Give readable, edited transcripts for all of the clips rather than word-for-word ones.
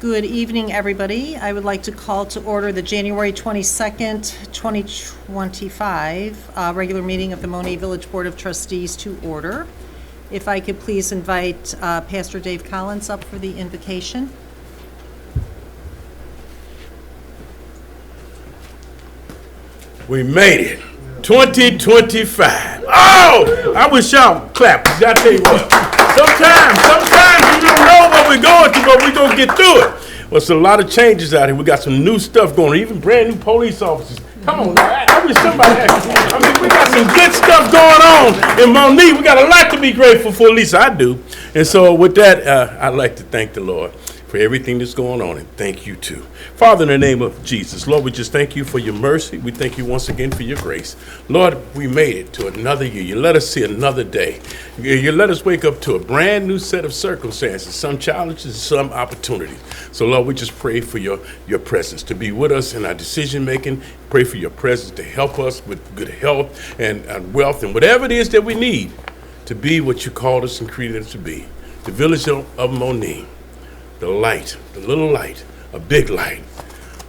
Good evening, everybody. I would like to call to order the January 22nd, 2025 regular meeting of the Monee Village Board of Trustees to order. If I could please invite Pastor Dave Collins up for the invocation. We made it. 2025. Oh, I wish y'all clap. I tell you what. Sometimes you don't know what we're going through, but we're going to get through it. Well, it's a lot of changes out here. We got some new stuff going on, even brand new police officers. Come on, I wish somebody had. I mean, we got some good stuff going on in Monee. We got a lot to be grateful for, at least I do. And so with that, I'd like to thank the Lord for everything that's going on, and thank you too. Father, in the name of Jesus, Lord, we just thank you for your mercy. We thank you once again for your grace. Lord, we made it to another year. You let us see another day. You let us wake up to a brand new set of circumstances, some challenges, some opportunities. So Lord, we just pray for your presence to be with us in our decision making. Pray for your presence to help us with good health and wealth and whatever it is that we need to be what you called us and created us to be. The village of Monee. The light, the little light, a big light.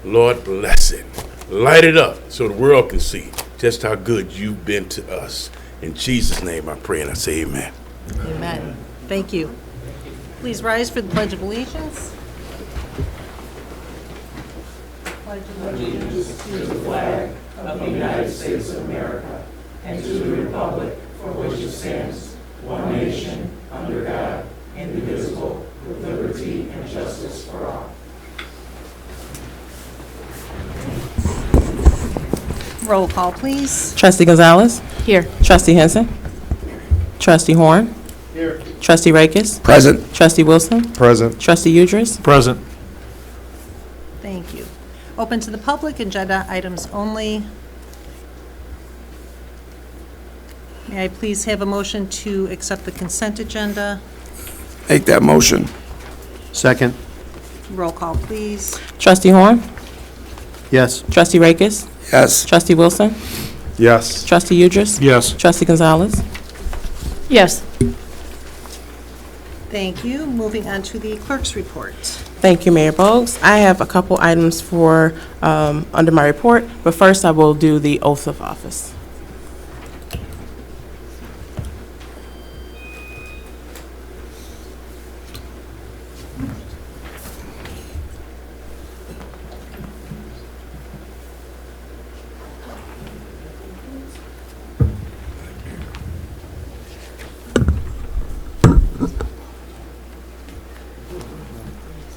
Lord, bless it. Light it up so the world can see just how good you've been to us. In Jesus' name I pray and I say amen. Amen. Thank you. Please rise for the Pledge of Allegiance. Pledge of allegiance to the flag of the United States of America and to the republic for which it stands, one nation, under God, indivisible, with liberty and justice for all. Roll call, please. Trustee Gonzalez. Here. Trustee Henson. Trustee Horn. Here. Trustee Rakes. Present. Trustee Wilson. Present. Trustee Udris. Present. Thank you. Open to the public, agenda items only. May I please have a motion to accept the consent agenda? Make that motion. Second. Roll call, please. Trustee Horn. Yes. Trustee Rakes. Yes. Trustee Wilson. Yes. Trustee Udris. Yes. Trustee Gonzalez. Yes. Thank you. Moving on to the clerk's report. Thank you, Mayor Bogues. I have a couple items for under my report, but first I will do the oath of office.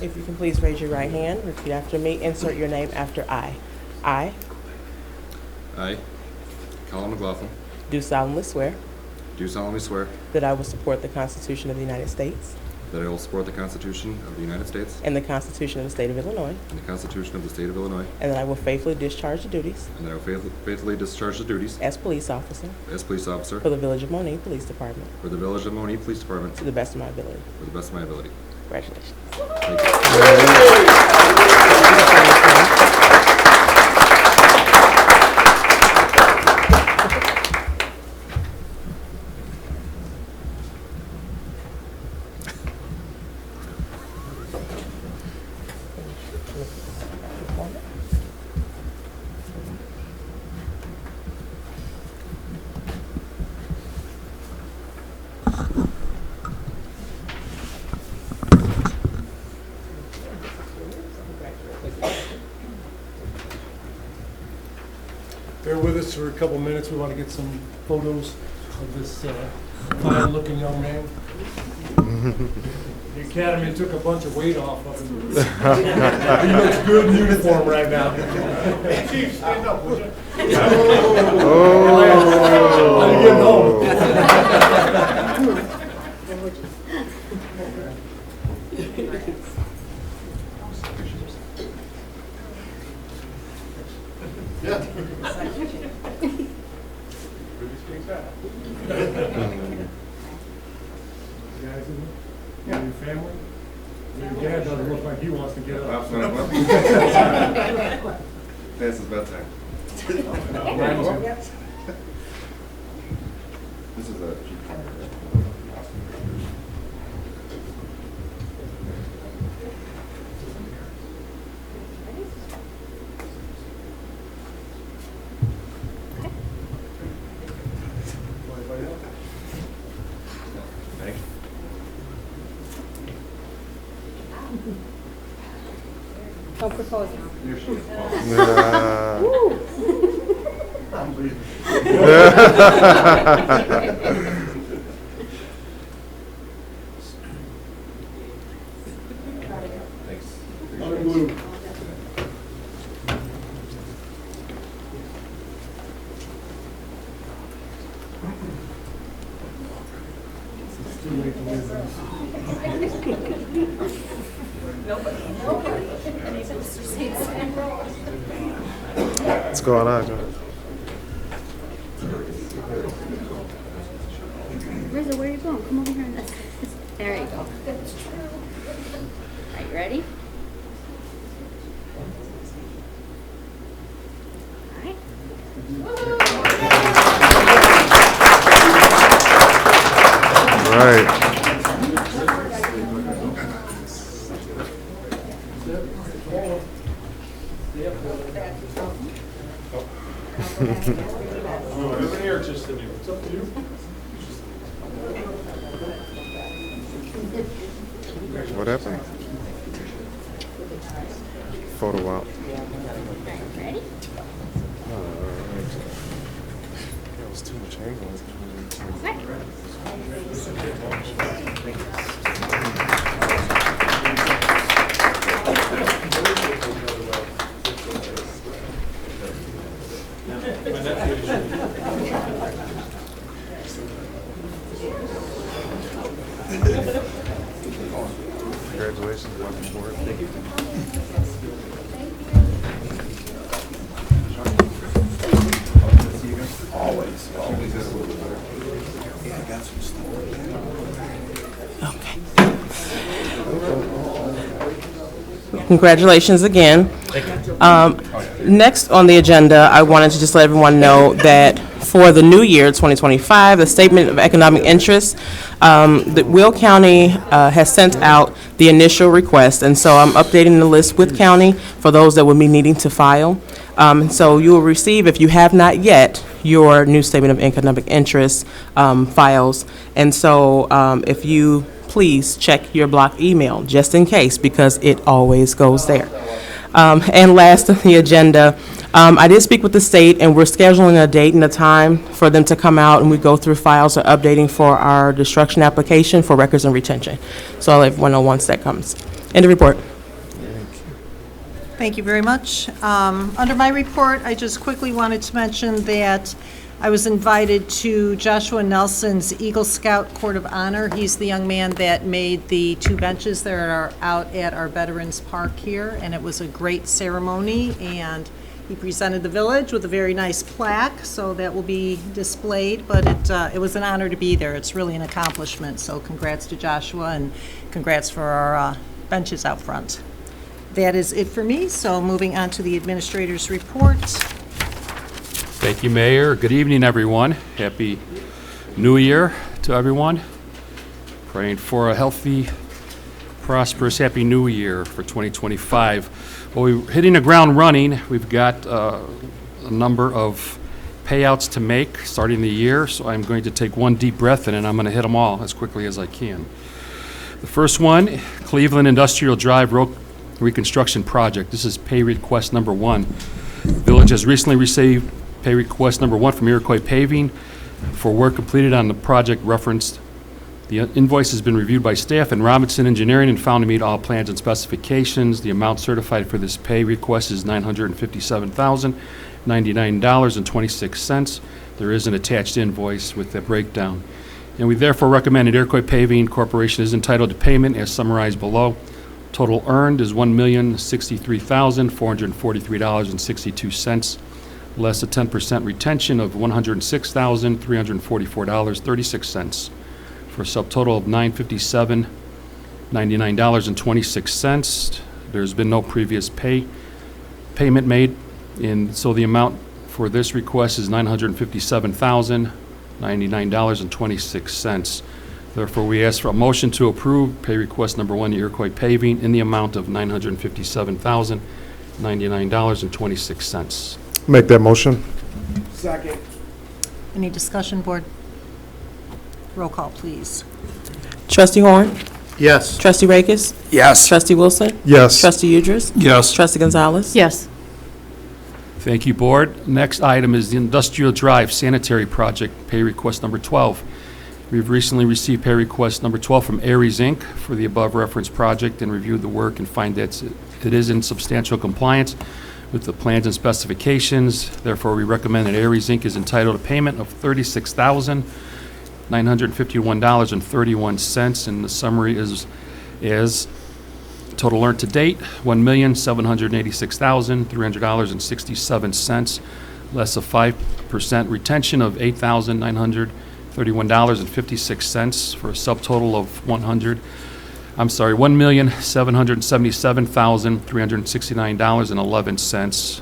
If you can please raise your right hand, repeat after me, insert your name after I. I Colin McLaughlin, do solemnly swear do solemnly swear that I will support the Constitution of the United States that I will support the Constitution of the United States and the Constitution of the State of Illinois, and the Constitution of the State of Illinois, and that I will faithfully discharge the duties and that I will faithfully discharge the duties as police officer as police officer for the Village of Monee Police Department for the Village of Monee Police Department to the best of my ability. for the best of my ability. Congratulations. Thank you. Bear with us for a couple minutes. We want to get some photos of this fine-looking young man. The Academy took a bunch of weight off of him. He looks good in uniform right now. Chief, stand up, would you? Oh. How you getting home? Yeah, your family? Your dad doesn't look like he wants to get up. Past his bedtime. This is a chief. Don't propose now. What's going on, John? Rizzo, where are you going? Come over here and there you go. Are you ready? All right. Right. It's up to you. What happened? Photo op. Ready? That was too much angle. Congratulations, welcome aboard. Thank you. Congratulations again. Next on the agenda, I wanted to just let everyone know that for the new year, 2025, the Statement of Economic Interest, that Will County has sent out the initial request, and so I'm updating the list with county for those that will be needing to file. So you will receive, if you have not yet, your new Statement of Economic Interest files. And so if you please check your block email, just in case, because it always goes there. And last on the agenda, I did speak with the state, and we're scheduling a date and a time for them to come out, and we go through files or updating for our destruction application for records and retention. So I'll let everyone know once that comes. End of report. Thank you very much. Under my report, I just quickly wanted to mention that I was invited to Joshua Nelson's Eagle Scout Court of Honor. He's the young man that made the 2 benches that are out at our Veterans Park here, and it was a great ceremony, and he presented the village with a very nice plaque, so that will be displayed, but it was an honor to be there. It's really an accomplishment, so congrats to Joshua, and congrats for our benches out front. That is it for me, so moving on to the administrator's report. Thank you, Mayor. Good evening, everyone. Happy New Year to everyone. Praying for a healthy, prosperous, happy New Year for 2025. Well, we're hitting the ground running. We've got a number of payouts to make starting the year, so I'm going to take one deep breath in and I'm going to hit them all as quickly as I can. The first one, Cleveland Industrial Drive Road Reconstruction Project. This is pay request number 1. The village has recently received pay request number 1 from Iroquois Paving for work completed on the project referenced. The invoice has been reviewed by staff and Robinson Engineering and found to meet all plans and specifications. The amount certified for this pay request is $957,099.26. There is an attached invoice with the breakdown. And we therefore recommend that Iroquois Paving Corporation is entitled to payment as summarized below. Total earned is $1,063,443.62, less a 10% retention of $106,344.36, for a subtotal of $957.99.26. There's been no previous payment made, and so the amount for this request is $957,099.26. Therefore, we ask for a motion to approve pay request number 1 to Iroquois Paving in the amount of $957,099.26. Make that motion. Any discussion, board? Roll call, please. Trustee Horn, Yes. Trustee Rakes? Yes. Trustee Wilson? Yes. Trustee Udris? Yes. Trustee Gonzalez? Yes. Thank you, Board. Next item is the Industrial Drive Sanitary Project, pay request number 12. We've recently received pay request number 12 from Aries Inc. for the above referenced project and reviewed the work and find that it is in substantial compliance with the plans and specifications. Therefore, we recommend that Aries Inc. is entitled to payment of $36,951.31, and the summary is total earned to date, $1,786,300.67, less a 5% retention of $8,931.56 for a subtotal of $1,777,369.11,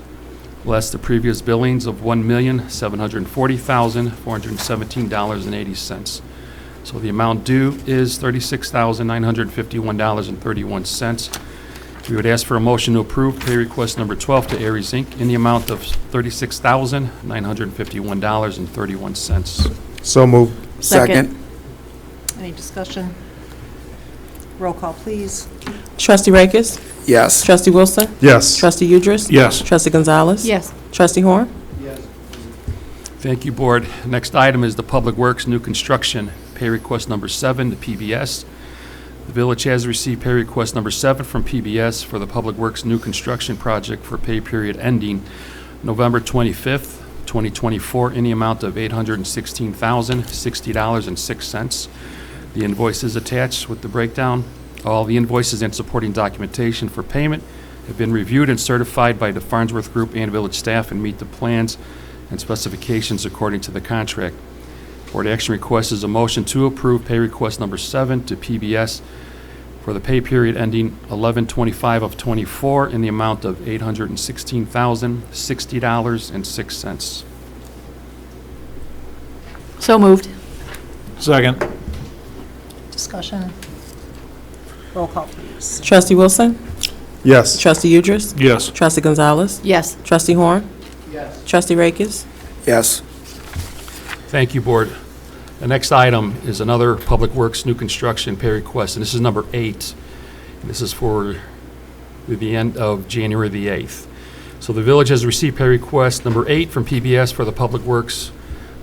less the previous billings of $1,740,417.80. So the amount due is $36,951.31. We would ask for a motion to approve pay request number 12 to Aries Inc. in the amount of $36,951.31. So moved. Second. Any discussion? Roll call, please. Trustee Rakes? Yes. Trustee Wilson? Yes. Trustee Udris? Yes. Trustee Gonzalez? Yes. Trustee Horn? Thank you, Board. Next item is the Public Works New Construction, pay request number 7 to PBS. The village has received pay request number 7 from PBS for the Public Works New Construction Project for pay period ending November 25th, 2024, in the amount of $816,060.06. The invoice is attached with the breakdown. All the invoices and supporting documentation for payment have been reviewed and certified by the Farnsworth Group and village staff and meet the plans and specifications according to the contract. Board action request is a motion to approve pay request number 7 to PBS for the pay period ending 11/25 of '24 in the amount of $816,060.06. So moved. Second. Discussion? Roll call, please. Trustee Wilson? Yes. Trustee Udris? Yes. Trustee Gonzalez? Yes. Trustee Horn? Yes. Trustee Rakes? Yes. Thank you, Board. The next item is another Public Works New Construction pay request, and this is number 8. And this is for the end of January the 8th. So the village has received pay request number 8 from PBS for the Public Works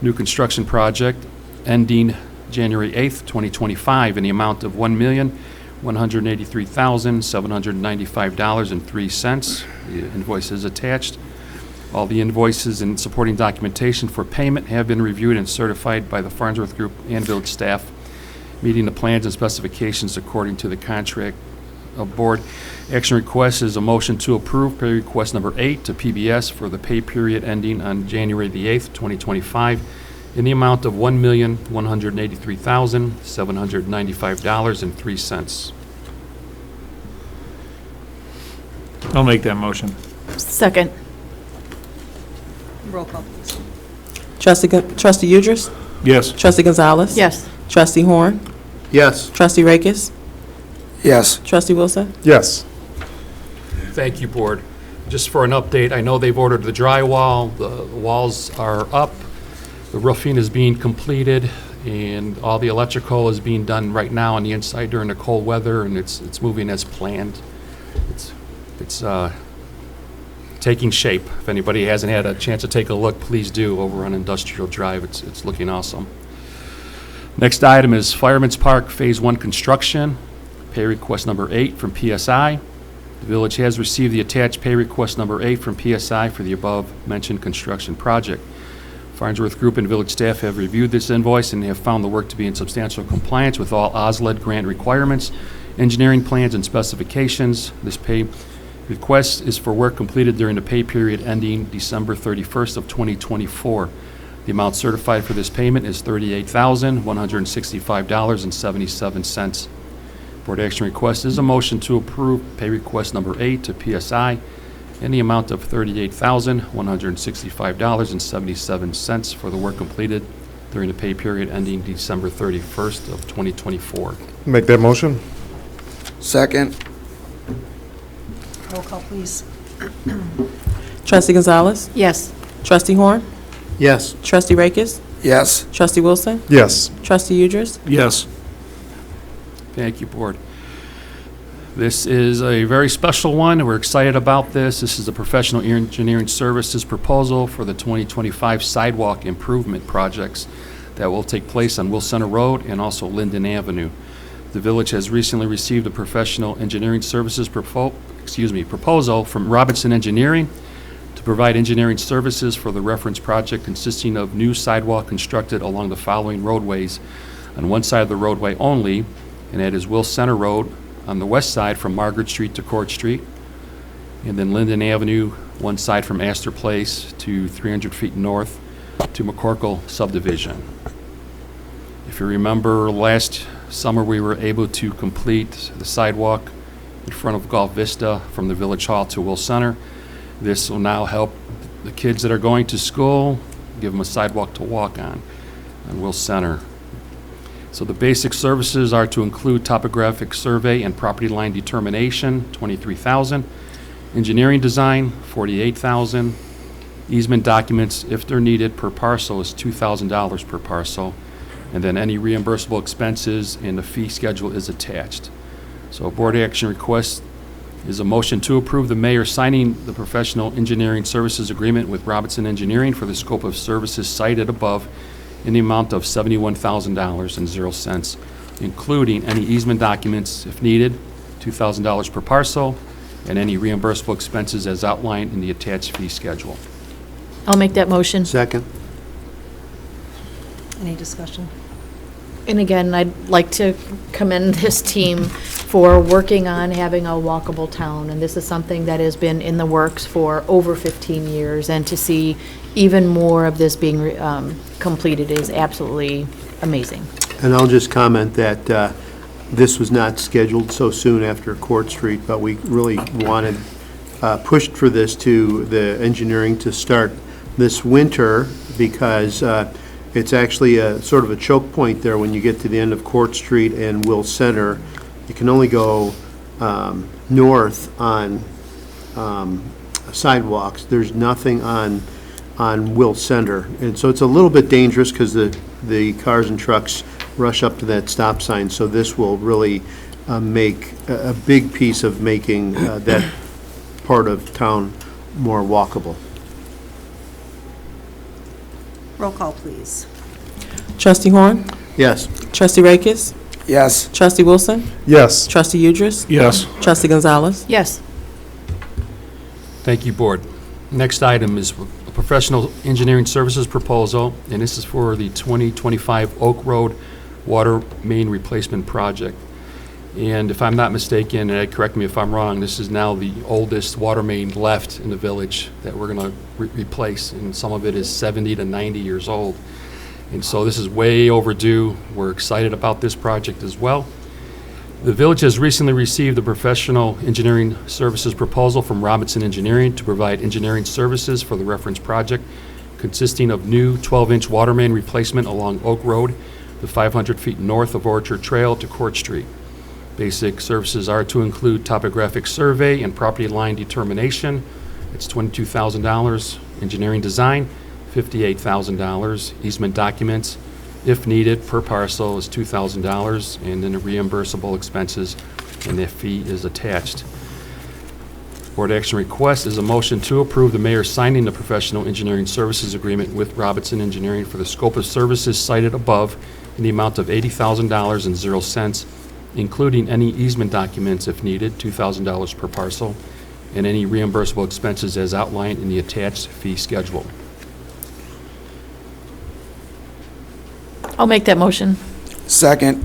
New Construction Project ending January 8th, 2025, in the amount of $1,183,795.03. The invoice is attached. All the invoices and supporting documentation for payment have been reviewed and certified by the Farnsworth Group and village staff, meeting the plans and specifications according to the contract of Board. Action request is a motion to approve pay request number 8 to PBS for the pay period ending on January the 8th, 2025, in the amount of $1,183,795.03. I'll make that motion. Second. Roll call, please. Trustee Udris? Yes. Trustee Gonzalez? Yes. Trustee Horn? Yes. Trustee Rakes? Yes. Trustee Wilson? Yes. Thank you, Board. Just for an update, I know they've ordered the drywall, the walls are up, the roofing is being completed, and all the electrical is being done right now on the inside during the cold weather, and it's moving as planned. It's taking shape. If anybody hasn't had a chance to take a look, please do over on Industrial Drive. It's looking awesome. Next item is Fireman's Park Phase 1 construction, pay request number 8 from PSI. The village has received the attached pay request number 8 from PSI for the above-mentioned construction project. Farnsworth Group and village staff have reviewed this invoice and have found the work to be in substantial compliance with all OSLED grant requirements, engineering plans, and specifications. This pay request is for work completed during the pay period ending December 31st of 2024. The amount certified for this payment is $38,165.77. Board action request is a motion to approve pay request number 8 to PSI in the amount of $38,165.77 for the work completed during the pay period ending December 31st of 2024. Make that motion. Second. Roll call, please. Trustee Gonzalez? Yes. Trustee Horn? Yes. Trustee Rakes? Yes. Trustee Wilson? Yes. Trustee Udris? Yes. Thank you, Board. This is a very special one. We're excited about this. This is a professional engineering services proposal for the 2025 sidewalk improvement projects that will take place on Will Center Road and also Linden Avenue. The village has recently received a professional engineering services proposal from Robinson Engineering to provide engineering services for the reference project consisting of new sidewalk constructed along the following roadways on one side of the roadway only, and that is Will Center Road on the west side from Margaret Street to Court Street, and then Linden Avenue, one side from Astor Place to 300 feet north to McCorkle subdivision. If you remember, last summer we were able to complete the sidewalk in front of Gulf Vista from the Village Hall to Will Center. This will now help the kids that are going to school, give them a sidewalk to walk on Will Center. So the basic services are to include topographic survey and property line determination, $23,000. Engineering design, $48,000. Easement documents, if they're needed per parcel, is $2,000 per parcel. And then any reimbursable expenses and the fee schedule is attached. So a board action request is a motion to approve the mayor signing the professional engineering services agreement with Robinson Engineering for the scope of services cited above in the amount of $71,000.00, including any easement documents if needed, $2,000 per parcel, and any reimbursable expenses as outlined in the attached fee schedule. I'll make that motion. Second. Any discussion? And again, I'd like to commend this team for working on having a walkable town. And this is something that has been in the works for over 15 years. And to see even more of this being completed is absolutely amazing. And I'll just comment that this was not scheduled so soon after Court Street, but we really wanted, pushed for this to the engineering to start this winter because it's actually a sort of a choke point there when you get to the end of Court Street and Will Center. You can only go north on sidewalks. There's nothing on Will Center. And so it's a little bit dangerous because the cars and trucks rush up to that stop sign. So this will really make a big piece of making that part of town more walkable. Roll call, please. Trustee Horn? Yes. Trustee Rakis? Yes. Trustee Wilson? Yes. Trustee Udris? Yes. Trustee Gonzalez? Yes. Thank you, Board. Next item is a professional engineering services proposal, and this is for the 2025 Oak Road Water Main Replacement Project. And if I'm not mistaken, and correct me if I'm wrong, this is now the oldest water main left in the village that we're going to replace, and some of it is 70 to 90 years old. And so this is way overdue. We're excited about this project as well. The village has recently received a professional engineering services proposal from Robinson Engineering to provide engineering services for the reference project, consisting of new 12-inch water main replacement along Oak Road, the 500 feet north of Orchard Trail to Court Street. Basic services are to include topographic survey and property line determination. It's $22,000. Engineering design, $58,000. Easement documents, if needed, per parcel is $2,000, and then the reimbursable expenses, and the fee is attached. Board action request is a motion to approve the mayor signing the professional engineering services agreement with Robinson Engineering for the scope of services cited above in the amount of $80,000.00, including any easement documents if needed, $2,000 per parcel, and any reimbursable expenses as outlined in the attached fee schedule. I'll make that motion. Second.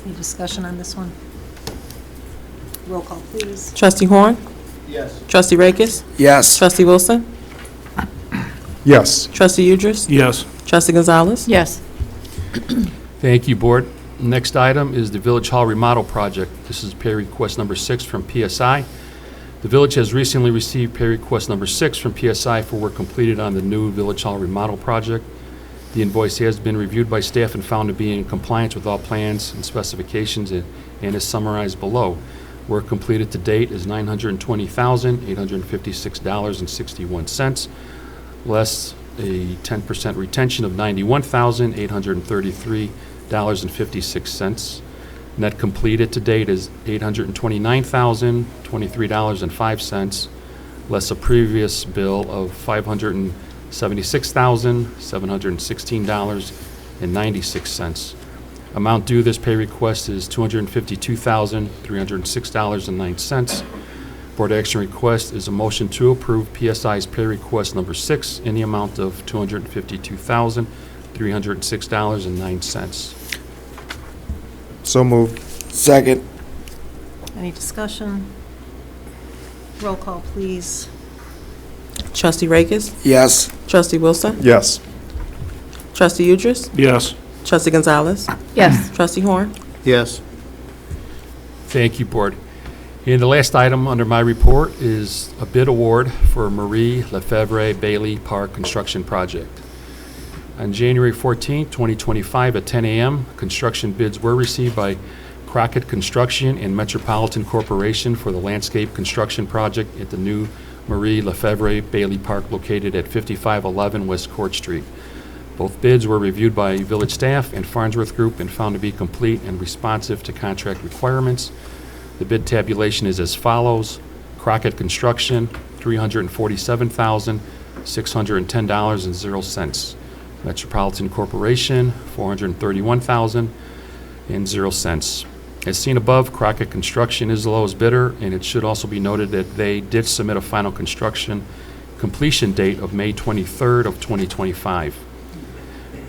Any discussion on this one? Roll call, please. Trustee Horn? Yes. Trustee Rakis? Yes. Trustee Wilson? Yes. Trustee Udris? Yes. Trustee Gonzalez? Yes. Thank you, Board. Next item is the Village Hall Remodel Project. This is pay request number 6 from PSI. The village has recently received pay request number 6 from PSI for work completed on the new Village Hall Remodel Project. The invoice has been reviewed by staff and found to be in compliance with all plans and specifications and is summarized below. Work completed to date is $920,856.61, less a 10% retention of $91,833.56. Net completed to date is $829,023.05, less a previous bill of $576,716.96. Amount due this pay request is $252,306.09. Board action request is a motion to approve PSI's pay request number 6 in the amount of $252,306.09. So moved. Second. Any discussion? Roll call, please. Trustee Rakes? Yes. Trustee Wilson? Yes. Trustee Udris? Yes. Trustee Gonzalez? Yes. Trustee Horn? Yes. Thank you, Board. And the last item under my report is a bid award for Marie Lefebvre Bailey Park Construction Project. On January 14, 2025 at 10 a.m., construction bids were received by Crockett Construction and Metropolitan Corporation for the landscape construction project at the new Marie Lefebvre Bailey Park located at 5511 West Court Street. Both bids were reviewed by village staff and Farnsworth Group and found to be complete and responsive to contract requirements. The bid tabulation is as follows. Crockett Construction, $347,610.00. Metropolitan Corporation, $431,000.00. As seen above, Crockett Construction is the lowest bidder, and it should also be noted that they did submit a final construction completion date of May 23rd of 2025.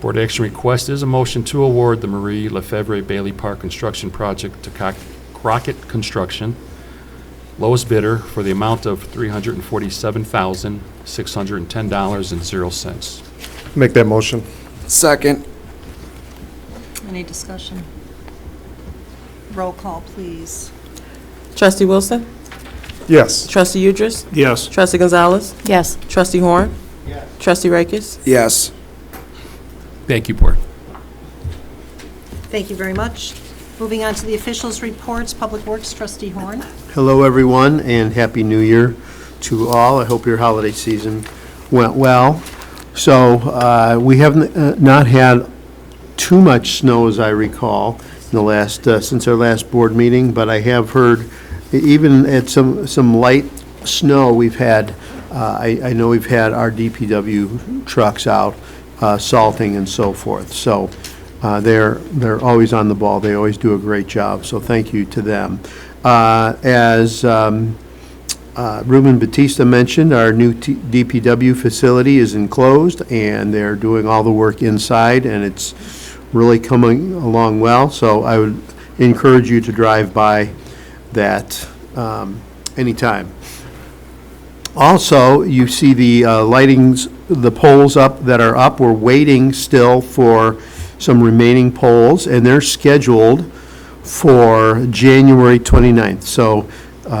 Board action request is a motion to award the Marie Lefebvre Bailey Park Construction Project to Crockett Construction, lowest bidder, for the amount of $347,610.00. Make that motion. Second. Any discussion? Roll call, please. Trustee Wilson? Yes. Trustee Udris? Yes. Trustee Gonzalez? Yes. Trustee Horn? Trustee Rakes? Yes. Thank you, Board. Thank you very much. Moving on to the officials' reports. Public Works, Trustee Horn. Hello, everyone, and Happy New Year to all. I hope your holiday season went well. So we have not had too much snow, as I recall, in the last since our last board meeting, but I have heard even at some light snow we've had. I know we've had our DPW trucks out salting and so forth. So they're always on the ball. They always do a great job. So thank you to them. As Ruben Batista mentioned, our new DPW facility is enclosed, and they're doing all the work inside, and it's really coming along well. So I would encourage you to drive by that anytime. Also, you see the the poles up that are up. We're waiting still for some remaining poles, and they're scheduled for January 29th. So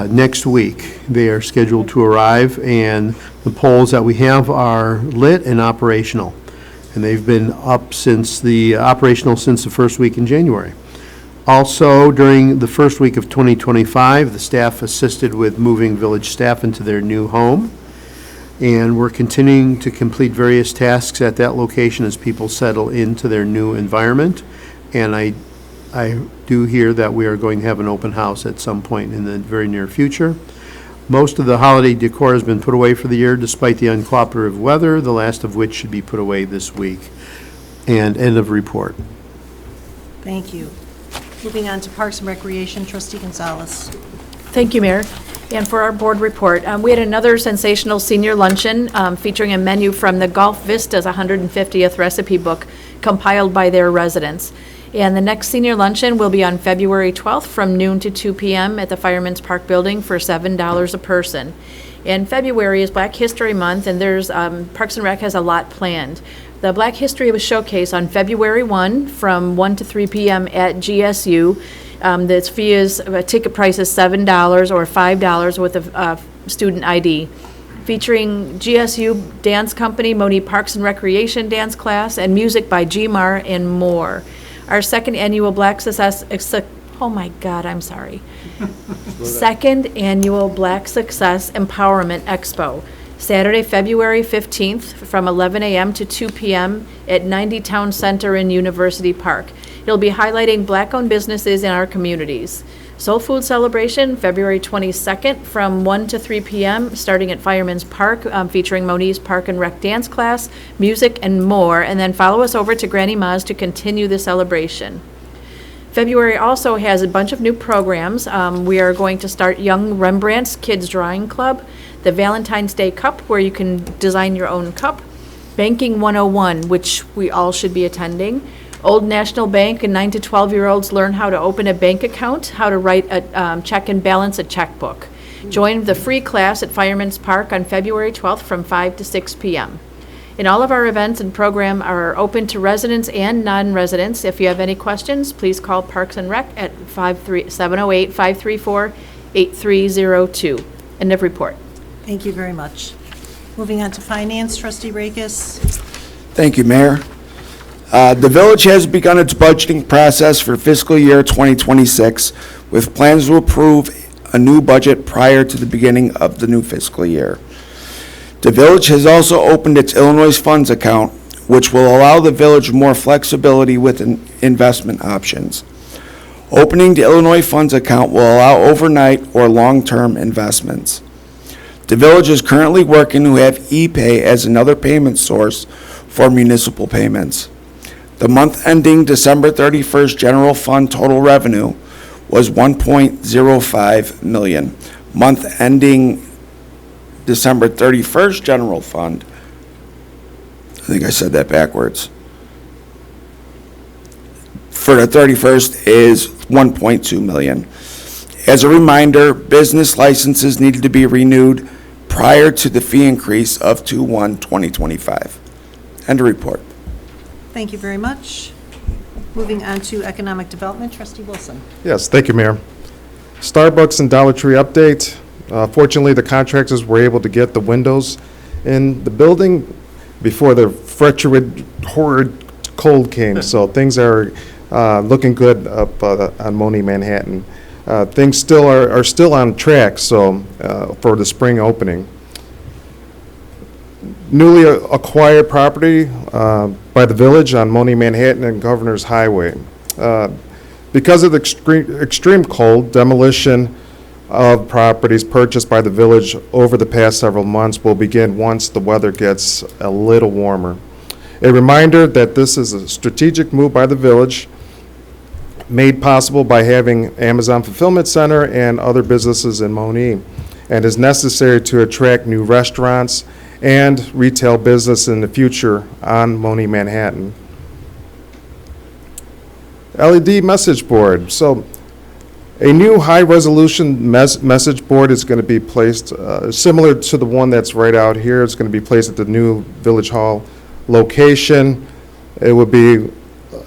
next week, they are scheduled to arrive, and the poles that we have are lit and operational. And they've been up operational since the first week in January. Also, during the first week of 2025, the staff assisted with moving village staff into their new home. And we're continuing to complete various tasks at that location as people settle into their new environment. And I do hear that we are going to have an open house at some point in the very near future. Most of the holiday decor has been put away for the year despite the uncooperative weather, the last of which should be put away this week. And end of report. Thank you. Moving on to Parks and Recreation, Trustee Gonzalez. Thank you, Mayor. And for our board report, we had another sensational senior luncheon featuring a menu from the Gulf Vista's 150th recipe book compiled by their residents. And the next senior luncheon will be on February 12th from noon to 2 p.m. at the Fireman's Park Building for $7 a person. And February is Black History Month, and there's Parks and Rec has a lot planned. The Black History was showcased on February 1 from 1 to 3 p.m. at GSU. The fee is, ticket price is $7 or $5 with a student ID. Featuring GSU Dance Company, Monee Parks and Recreation Dance Class, and music by G-Mar and more. Our second annual Second annual Black Success Empowerment Expo. Saturday, February 15th from 11 a.m. to 2 p.m. at 90 Town Center in University Park. It'll be highlighting Black-owned businesses in our communities. Soul Food Celebration, February 22nd, from 1 to 3 p.m., starting at Fireman's Park, featuring Monee's Park and Rec dance class, music, and more. And then follow us over to Granny Ma's to continue the celebration. February also has a bunch of new programs. We are going to start Young Rembrandt's Kids Drawing Club, the Valentine's Day Cup, where you can design your own cup, Banking 101, which we all should be attending, Old National Bank, and 9 to 12-year-olds learn how to open a bank account, how to write a check and balance a checkbook. Join the free class at Fireman's Park on February 12th from 5 to 6 p.m. And all of our events and program are open to residents and non-residents. If you have any questions, please call Parks and Rec at 708-534-8302. End of report. Thank you very much. Moving on to Finance, Trustee Rakis. Thank you, Mayor. The village has begun its budgeting process for fiscal year 2026 with plans to approve a new budget prior to the beginning of the new fiscal year. The village has also opened its Illinois Funds account, which will allow the village more flexibility with investment options. Opening the Illinois Funds account will allow overnight or long-term investments. The village is currently working to have ePay as another payment source for municipal payments. The month ending December 31st general fund total revenue was $1.05 million. Month ending December 31st general fund, I think I said that backwards, for the 31st is $1.2 million. As a reminder, business licenses needed to be renewed prior to the fee increase of 2/1/2025. End of report. Thank you very much. Moving on to Economic Development, Trustee Wilson. Yes, thank you, Mayor. Starbucks and Dollar Tree update. Fortunately, the contractors were able to get the windows in the building before the frigid, horrid cold came, so things are looking good up on Monee, Manhattan. Things still are still on track, so for the spring opening. Newly acquired property by the village on Monee, Manhattan and Governor's Highway. Because of the extreme cold, demolition of properties purchased by the village over the past several months will begin once the weather gets a little warmer. A reminder that this is a strategic move by the village, made possible by having Amazon Fulfillment Center and other businesses in Monee, and is necessary to attract new restaurants and retail business in the future on Monee, Manhattan. LED message board. So a new high-resolution message board is going to be placed, similar to the one that's right out here. It's going to be placed at the new Village Hall location. It will be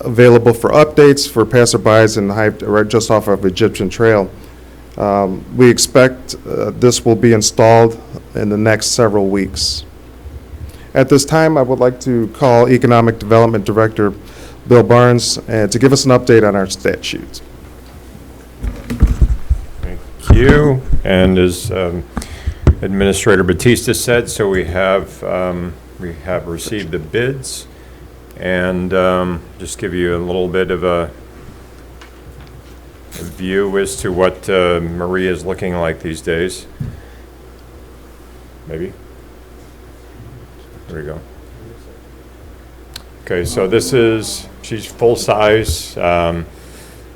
available for updates for passerbys and right just off of Egyptian Trail. We expect this will be installed in the next several weeks. At this time, I would like to call Economic Development Director Bill Barnes to give us an update on our statutes. Thank you. And as Administrator Batista said, so we have received the bids, and just give you a little bit of a view as to what Maria is looking like these days. Maybe. There we go. Okay, so this is, she's full size.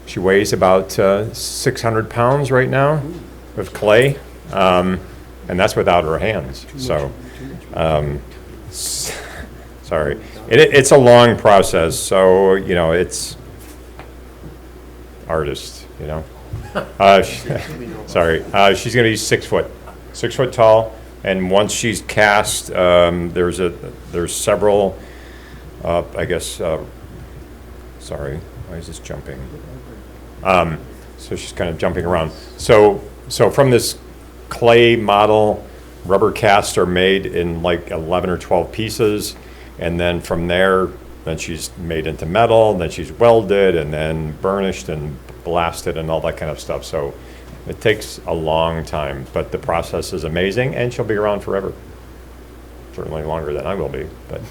She weighs about 600 pounds right now with clay, and that's without her hands. So, sorry. It's a long process, so, you know, it's artist, you know. Sorry. She's going to be 6 foot tall, and once she's cast, there's several, I guess, sorry, why is this jumping? So she's kind of jumping around. So from this clay model, rubber casts are made in like 11 or 12 pieces, and then from there, then she's made into metal, and then she's welded, and then burnished and blasted and all that kind of stuff. So it takes a long time, but the process is amazing, and she'll be around forever. Certainly longer than I will be, but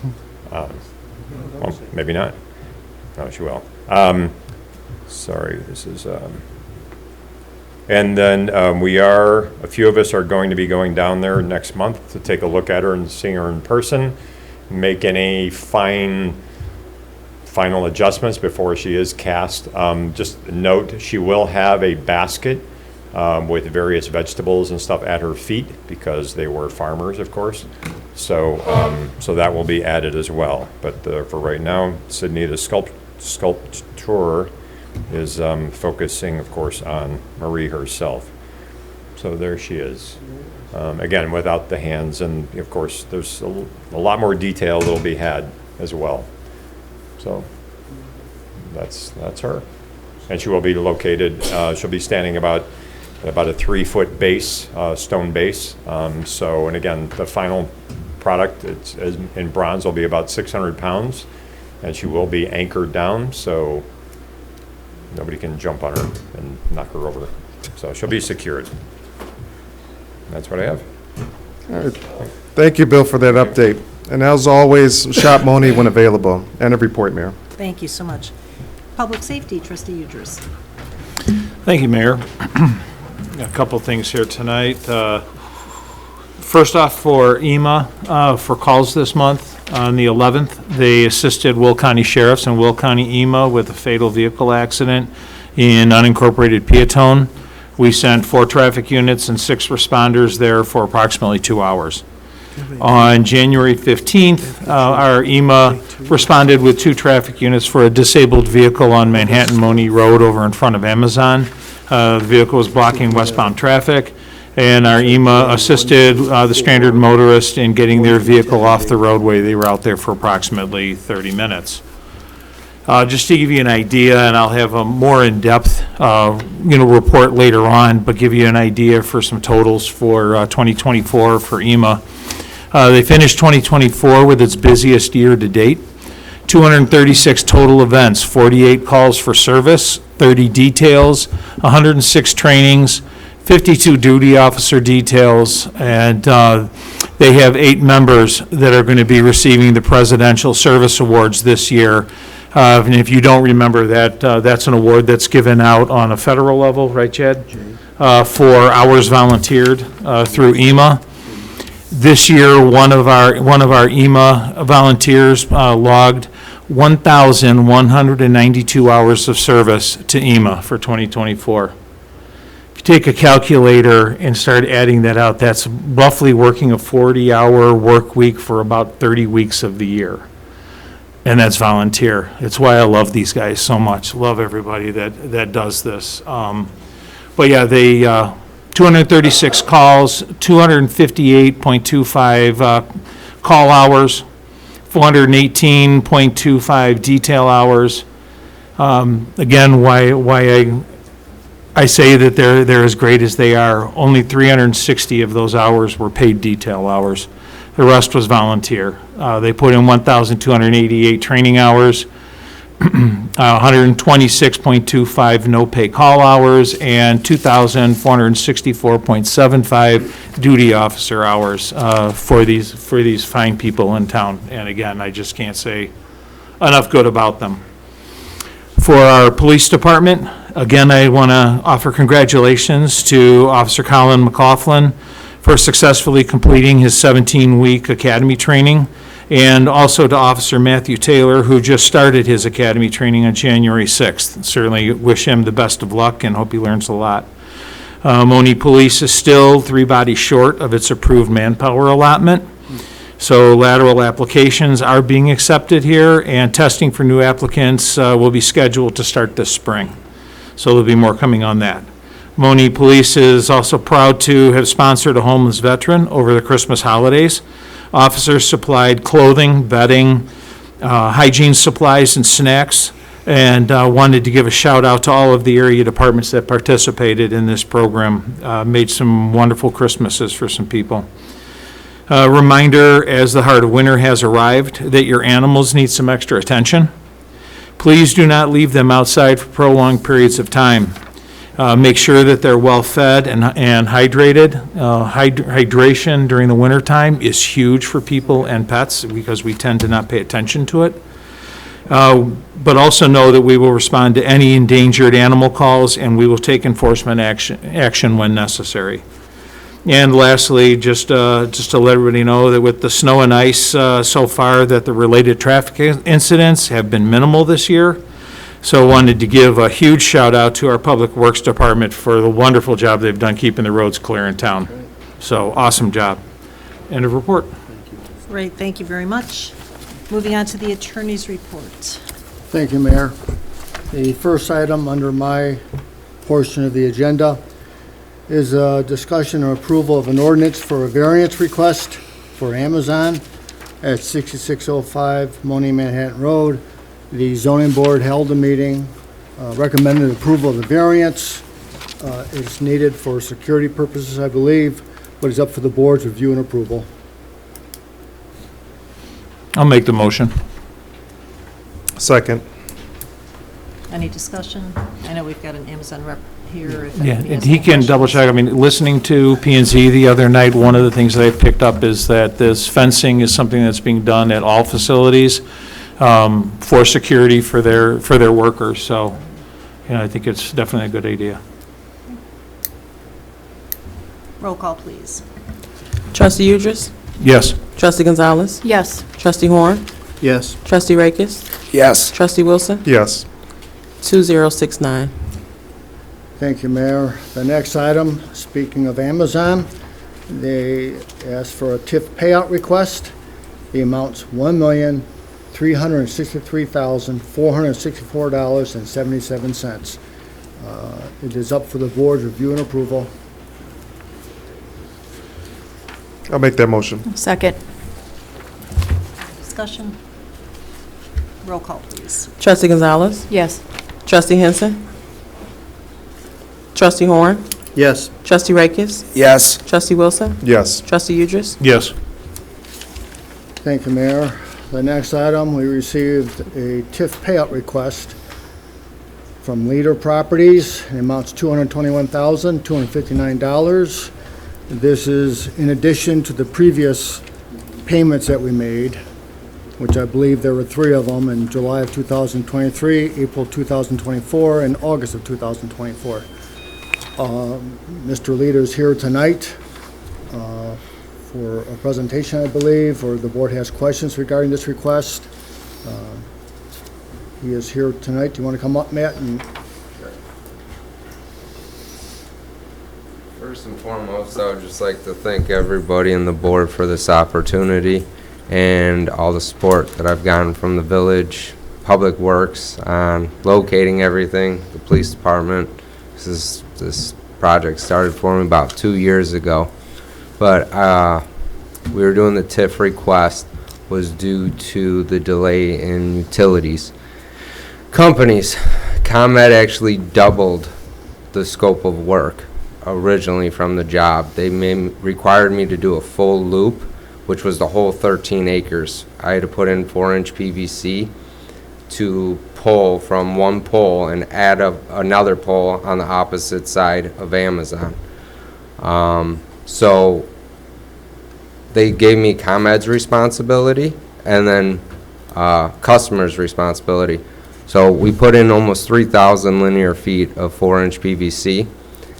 well, maybe not. No, she will. Sorry, this is, and then a few of us are going to be going down there next month to take a look at her and see her in person, make any final adjustments before she is cast. Just note, she will have a basket with various vegetables and stuff at her feet because they were farmers, of course. So that will be added as well. But for right now, Sydney, the sculptor, is focusing, of course, on Marie herself. So there she is. Again, without the hands, and of course, there's a lot more detail that'll be had as well. So that's her. And she will be located, she'll be standing about a 3-foot base, stone base. And again, the final product, it's in bronze, will be about 600 pounds, and she will be anchored down, so nobody can jump on her and knock her over. So she'll be secured. That's what I have. All right. Thank you, Bill, for that update. And as always, shop Monee when available. End of report, Mayor. Thank you so much. Public Safety, Trustee Udris. Thank you, Mayor. A couple things here tonight. First off, for EMA, for calls this month, on the 11th, they assisted Will County Sheriffs and Will County EMA with a fatal vehicle accident in unincorporated Peatone. We sent 4 traffic units and 6 responders there for approximately 2 hours. On January 15th, our EMA responded with 2 traffic units for a disabled vehicle on Manhattan Monee Road over in front of Amazon. The vehicle was blocking westbound traffic, and our EMA assisted the stranded motorist in getting their vehicle off the roadway. They were out there for approximately 30 minutes. Just to give you an idea, and I'll have a more in-depth report later on, but give you an idea for some totals for 2024 for EMA. They finished 2024 with its busiest year to date. 236 total events, 48 calls for service, 30 details, 106 trainings, 52 duty officer details, and they have 8 members that are going to be receiving the Presidential Service Awards this year. And if you don't remember that, that's an award that's given out on a federal level, right, Chad? For hours volunteered through EMA. This year, one of our EMA volunteers logged 1,192 hours of service to EMA for 2024. If you take a calculator and start adding that out, that's roughly working a 40-hour work week for about 30 weeks of the year. And that's volunteer. It's why I love these guys so much. Love everybody that does this. But yeah, they 236 calls, 258.25 call hours, 418.25 detail hours. Again, why I say that they're as great as they are. Only 360 of those hours were paid detail hours. The rest was volunteer. They put in 1,288 training hours, 126.25 no-pay call hours, and 2,464.75 duty officer hours for these fine people in town. And again, I just can't say enough good about them. For our police department, again, I want to offer congratulations to Officer Colin McLaughlin for successfully completing his 17-week academy training, and also to Officer Matthew Taylor, who just started his academy training on January 6th. Certainly wish him the best of luck and hope he learns a lot. Monee Police is still 3 bodies short of its approved manpower allotment. So lateral applications are being accepted here, and testing for new applicants will be scheduled to start this spring. So there'll be more coming on that. Monee Police is also proud to have sponsored a homeless veteran over the Christmas holidays. Officers supplied clothing, bedding, hygiene supplies, and snacks, and wanted to give a shout out to all of the area departments that participated in this program. Made some wonderful Christmases for some people. Reminder, as the heart of winter has arrived, that your animals need some extra attention. Please do not leave them outside for prolonged periods of time. Make sure that they're well fed and hydrated. Hydration during the wintertime is huge for people and pets because we tend to not pay attention to it. But also know that we will respond to any endangered animal calls, and we will take enforcement action when necessary. And lastly, just to let everybody know that with the snow and ice so far, that the related traffic incidents have been minimal this year. So wanted to give a huge shout out to our Public Works Department for the wonderful job they've done keeping the roads clear in town. So awesome job. End of report. Great, thank you very much. Moving on to the attorney's report. Thank you, Mayor. The first item under my portion of the agenda is a discussion or approval of an ordinance for a variance request for Amazon at 6605 Monee Manhattan Road. The zoning board held a meeting, recommended approval of the variance. It's needed for security purposes, I believe, but it's up for the board's review and approval. I'll make the motion. Second. Any discussion? I know we've got an Amazon rep here. if Yeah, anybody has he any can double questions. check. I mean, listening to P and Z the other night, one of the things they've picked up is that this fencing is something that's being done at all facilities for security for their workers. So, I think it's definitely a good idea. Roll call, please. Trustee Udris? Yes. Trustee Gonzalez? Yes. Trustee Horn? Yes. Trustee Rakis? Yes. Trustee Wilson? Yes. 2069. Thank you, Mayor. The next item, speaking of Amazon, they asked for a TIF payout request. The amount's $1,363,464.77. It is up for the board's review and approval. I'll make that motion. Second. Discussion? Roll call, please. Trustee Gonzalez? Yes. Trustee Henson? Trustee Horn? Yes. Trustee Rakis? Yes. Trustee Wilson? Yes. Trustee Udris? Yes. Thank you, Mayor. The next item, we received a TIF payout request from Leader Properties. The amount's $221,259. This is in addition to the previous payments that we made, which I believe there were 3 of them in July of 2023, April 2024, and August of 2024. Mr. Leader is here tonight for a presentation, I believe, or the board has questions regarding this request. He is here tonight. Do you want to come up, Matt? First and foremost, I would just like to thank everybody in the board for this opportunity and all the support that I've gotten from the village, Public Works, on locating everything, the police department. This project started for me about 2 years ago, but we were doing the TIF request was due to the delay in utilities. Companies, ComEd actually doubled the scope of work originally from the job. They required me to do a full loop, which was the whole 13 acres. I had to put in 4-inch PVC to pull from one pole and add another pole on the opposite side of Amazon. So they gave me ComEd's responsibility and then customers' responsibility. So we put in almost 3,000 linear feet of 4-inch PVC.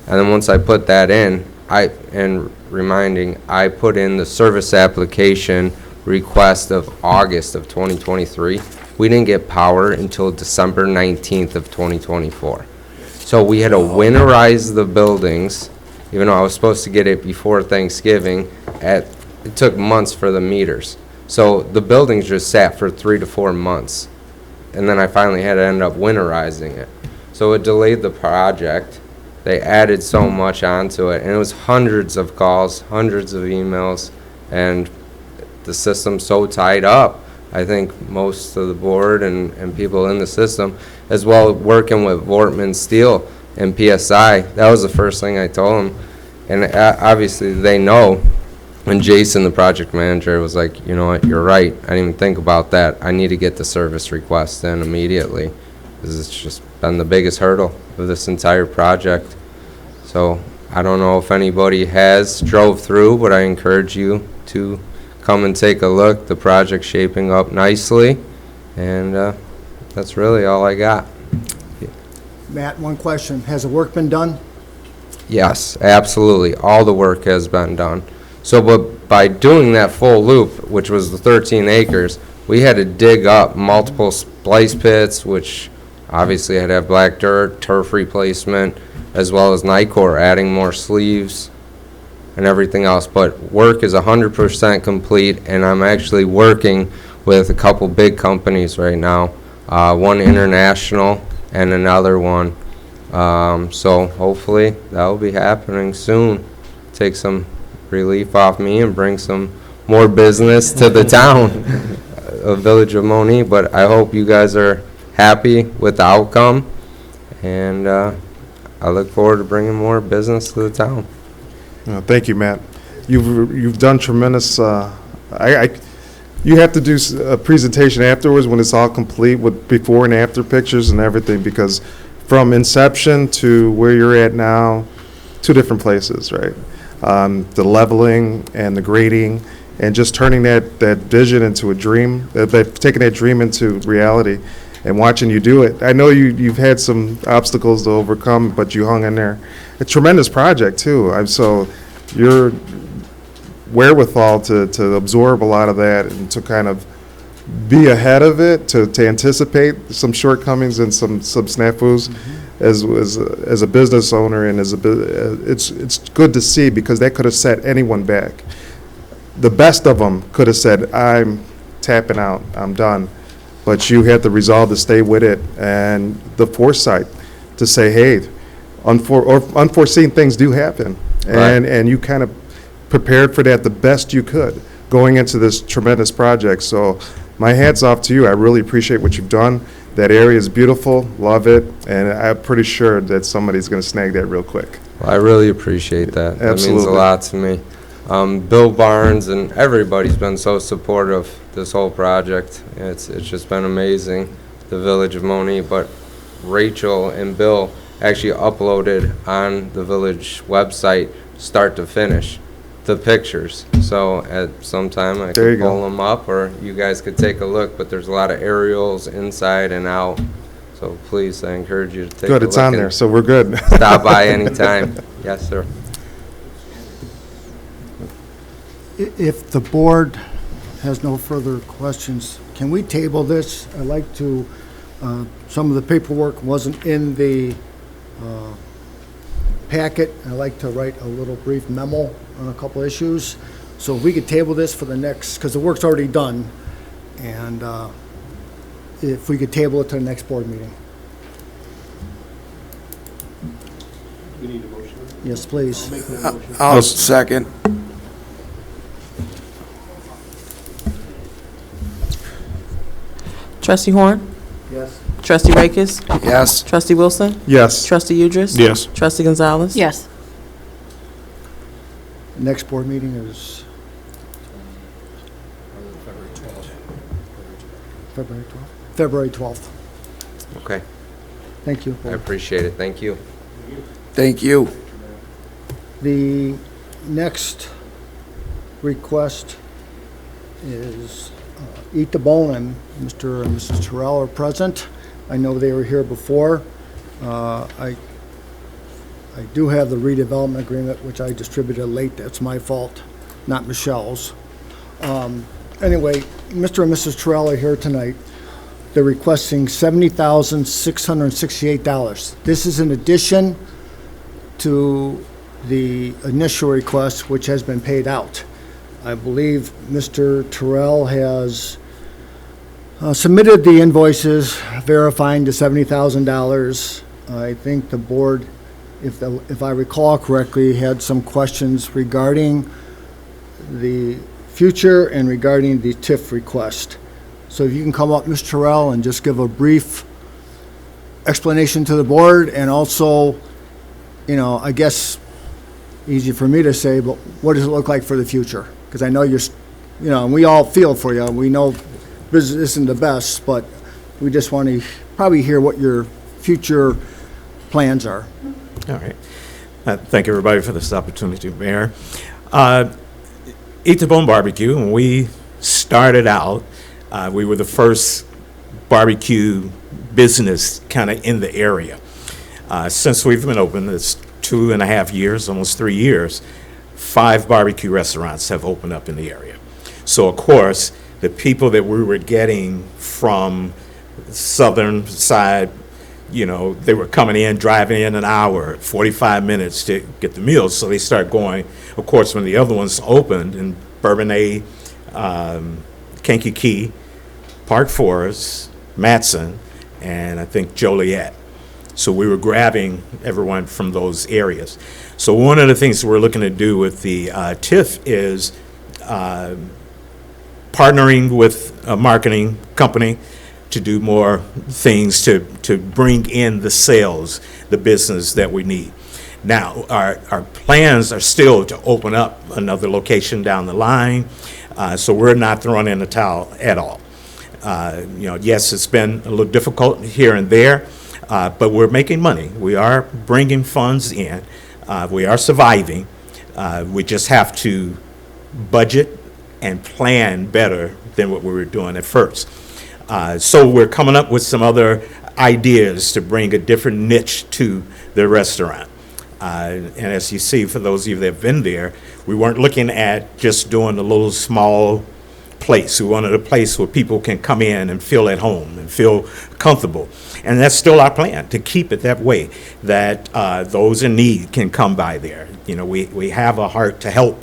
And then once I put that in, I put in the service application request of August of 2023. We didn't get power until December 19th of 2024. So we had to winterize the buildings, even though I was supposed to get it before Thanksgiving. It took months for the meters. So the buildings just sat for 3 to 4 months. And then I finally had to end up winterizing it. So it delayed the project. They added so much onto it, and it was hundreds of calls, hundreds of emails, and the system's so tied up. I think most of the board and people in the system, as well working with Vortman Steel and PSI, that was the first thing I told them. And obviously they know. And Jason, the project manager, was like, you know what, you're right. I didn't even think about that. I need to get the service request in immediately, because it's just been the biggest hurdle of this entire project. So I don't know if anybody has drove through, but I encourage you to come and take a look. The project's shaping up nicely, and that's really all I got. Matt, one question. Has the work been done? Yes, absolutely. All the work has been done. So, but by doing that full loop, which was the 13 acres, we had to dig up multiple splice pits, which obviously had to have black dirt, turf replacement, as well as Nicor adding more sleeves and everything else. But work is 100% complete, and I'm actually working with a couple big companies right now, one international and another one. So hopefully that will be happening soon. Take some relief off me and bring some more business to the town of Village of Monee. But I hope you guys are happy with the outcome, and I look forward to bringing more business to the town. Thank you, Matt. You've done tremendous. You have to do a presentation afterwards when it's all complete with before and after pictures and everything, because from inception to where you're at now, two different places, right? The leveling and the grading, and just turning that vision into a dream, taking that dream into reality, and watching you do it. I know you've had some obstacles to overcome, but you hung in there. A tremendous project too. So your wherewithal to absorb a lot of that and to kind of be ahead of it, to anticipate some shortcomings and some snafus as a business owner, and it's good to see, because that could have set anyone back. The best of them could have said, I'm tapping out, I'm done. But you had the resolve to stay with it, and the foresight to say, hey, unforeseen things do happen. Right. And you kind of prepared for that the best you could going into this tremendous project. So my hat's off to you. I really appreciate what you've done. That area is beautiful, love it, and I'm pretty sure that somebody's going to snag that real quick. Well, I really appreciate that. That means a Absolutely. lot to me. Bill Barnes and everybody's been so supportive of this whole project. It's just been amazing, the Village of Monee. But Rachel and Bill actually uploaded on the village website, start to finish, the pictures. So at some time I There you could go. pull them up, or you guys could take a look. But there's a lot of aerials inside and out. So please, I encourage you to take a look. Good, it's on and there, so we're good. Stop by anytime. Yes, sir. If the board has no further questions, can we table this? I'd like to, some of the paperwork wasn't in the packet. I'd like to write a little brief memo on a couple issues. So if we could table this for the next, because the work's already done, and if we could table it to the next board meeting. We need a motion. Yes, please. I'll second. Trustee Horn? Yes. Trustee Rakis? Yes. Trustee Wilson? Yes. Trustee Udris? Yes. Trustee Gonzalez? Yes. Next board meeting is February 12th. February 12th. Okay. Thank you. I appreciate it. Thank you. Thank you. The next request is Eat the Bone, and Mr. and Mrs. Terrell are present. I know they were here before. I do have the redevelopment agreement, which I distributed late. That's my fault, not Michelle's. Anyway, Mr. and Mrs. Terrell are here tonight. They're requesting $70,668. This is in addition to the initial request, which has been paid out. I believe Mr. Terrell has submitted the invoices verifying the $70,000. I think the board, if I recall correctly, had some questions regarding the future and regarding the TIF request. So if you can come up, Mr. Terrell, and just give a brief explanation to the board, and also, you know, I guess, easy for me to say, but what does it look like for the future? Because I know you're, you know, and we all feel for you. We know business isn't the best, but we just want to probably hear what your future plans are. All right. Thank everybody for this opportunity, Mayor. Eat the Bone Barbecue, when we started out, we were the first barbecue business kind of in the area. Since we've been open, it's 2.5 years, almost 3 years, 5 barbecue restaurants have opened up in the area. So of course, the people that we were getting from southern side, you know, they were coming in, driving in an hour, 45 minutes to get the meals. So they start going, of course, when the other ones opened in Bourbonnais, Kankakee, Park Forest, Matson, and I think Joliet. So we were grabbing everyone from those areas. So one of the things we're looking to do with the TIF is partnering with a marketing company to do more things to bring in the sales, the business that we need. Now, our plans are still to open up another location down the line, so we're not throwing in the towel at all. You know, yes, it's been a little difficult here and there, but we're making money. We are bringing funds in. We are surviving. We just have to budget and plan better than what we were doing at first. So we're coming up with some other ideas to bring a different niche to the restaurant. And as you see, for those of you that have been there, we weren't looking at just doing a little small place. We wanted a place where people can come in and feel at home and feel comfortable. And that's still our plan, to keep it that way, that those in need can come by there. You know, we have a heart to help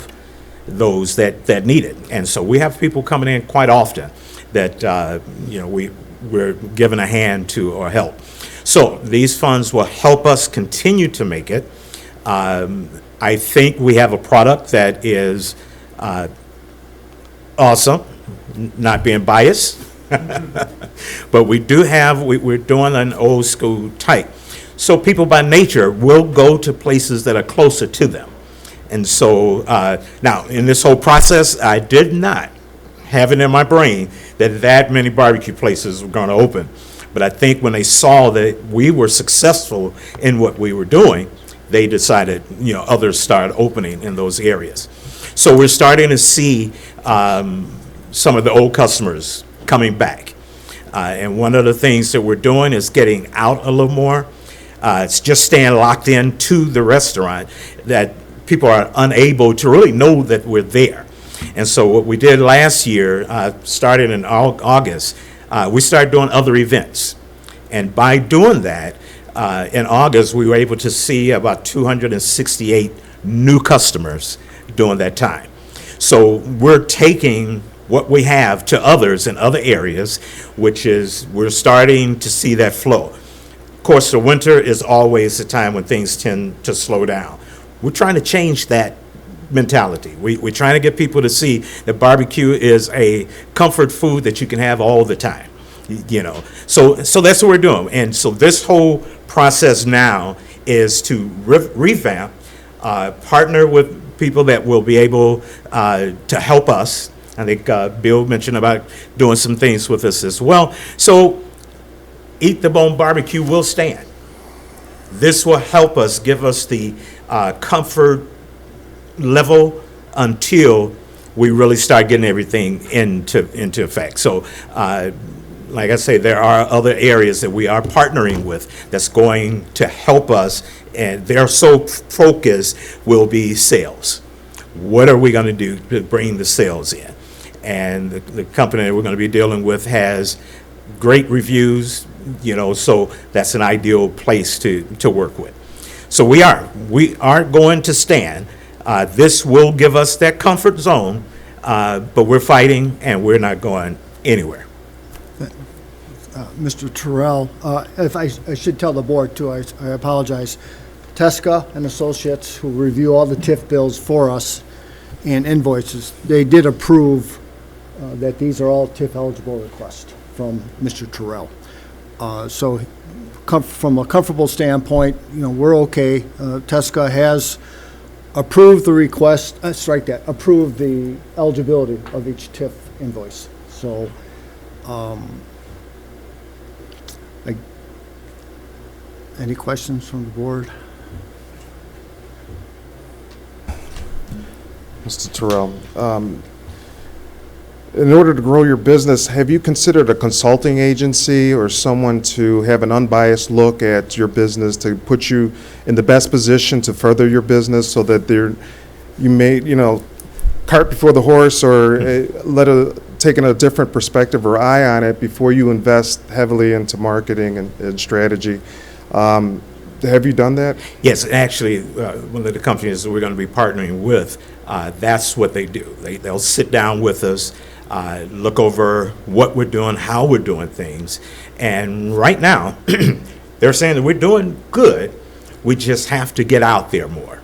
those that need it. And so we have people coming in quite often that, you know, we're giving a hand to or help. So these funds will help us continue to make it. I think we have a product that is awesome, not being biased, but we do have, we're doing an old school type. So people by nature will go to places that are closer to them. And so now in this whole process, I did not have it in my brain that many barbecue places were going to open. But I think when they saw that we were successful in what we were doing, they decided, you know, others started opening in those areas. So we're starting to see some of the old customers coming back. And one of the things that we're doing is getting out a little more. It's just staying locked in to the restaurant that people are unable to really know that we're there. And so what we did last year, started in August, we started doing other events. And by doing that, in August, we were able to see about 268 new customers during that time. So we're taking what we have to others in other areas, which is we're starting to see that flow. Of course, the winter is always the time when things tend to slow down. We're trying to change that mentality. We're trying to get people to see that barbecue is a comfort food that you can have all the time. You know, so that's what we're doing. And so this whole process now is to revamp, partner with people that will be able to help us. I think Bill mentioned about doing some things with us as well. So Eat the Bone Barbecue will stand. This will help us, give us the comfort level until we really start getting everything into effect. So like I say, there are other areas that we are partnering with that's going to help us, and their sole focus will be sales. What are we going to do to bring the sales in? And the company that we're going to be dealing with has great reviews, you know, so that's an ideal place to work with. So we are going to stand. This will give us that comfort zone, but we're fighting and we're not going anywhere. Mr. Terrell, if I should tell the board too, I apologize. Tesca and Associates, who review all the TIF bills for us and invoices, they did approve that these are all TIF eligible requests from Mr. Terrell. So from a comfortable standpoint, you know, we're okay. Tesca has approved the request, approved the eligibility of each TIF invoice. So any questions from the board? Mr. Terrell, in order to grow your business, have you considered a consulting agency or someone to have an unbiased look at your business to put you in the best position to further your business so that you may, cart before the horse or taking a different perspective or eye on it before you invest heavily into marketing and strategy? Have you done that? Yes, actually, one of the companies that we're going to be partnering with, that's what they do. They'll sit down with us, look over what we're doing, how we're doing things. And right now, they're saying that we're doing good. We just have to get out there more.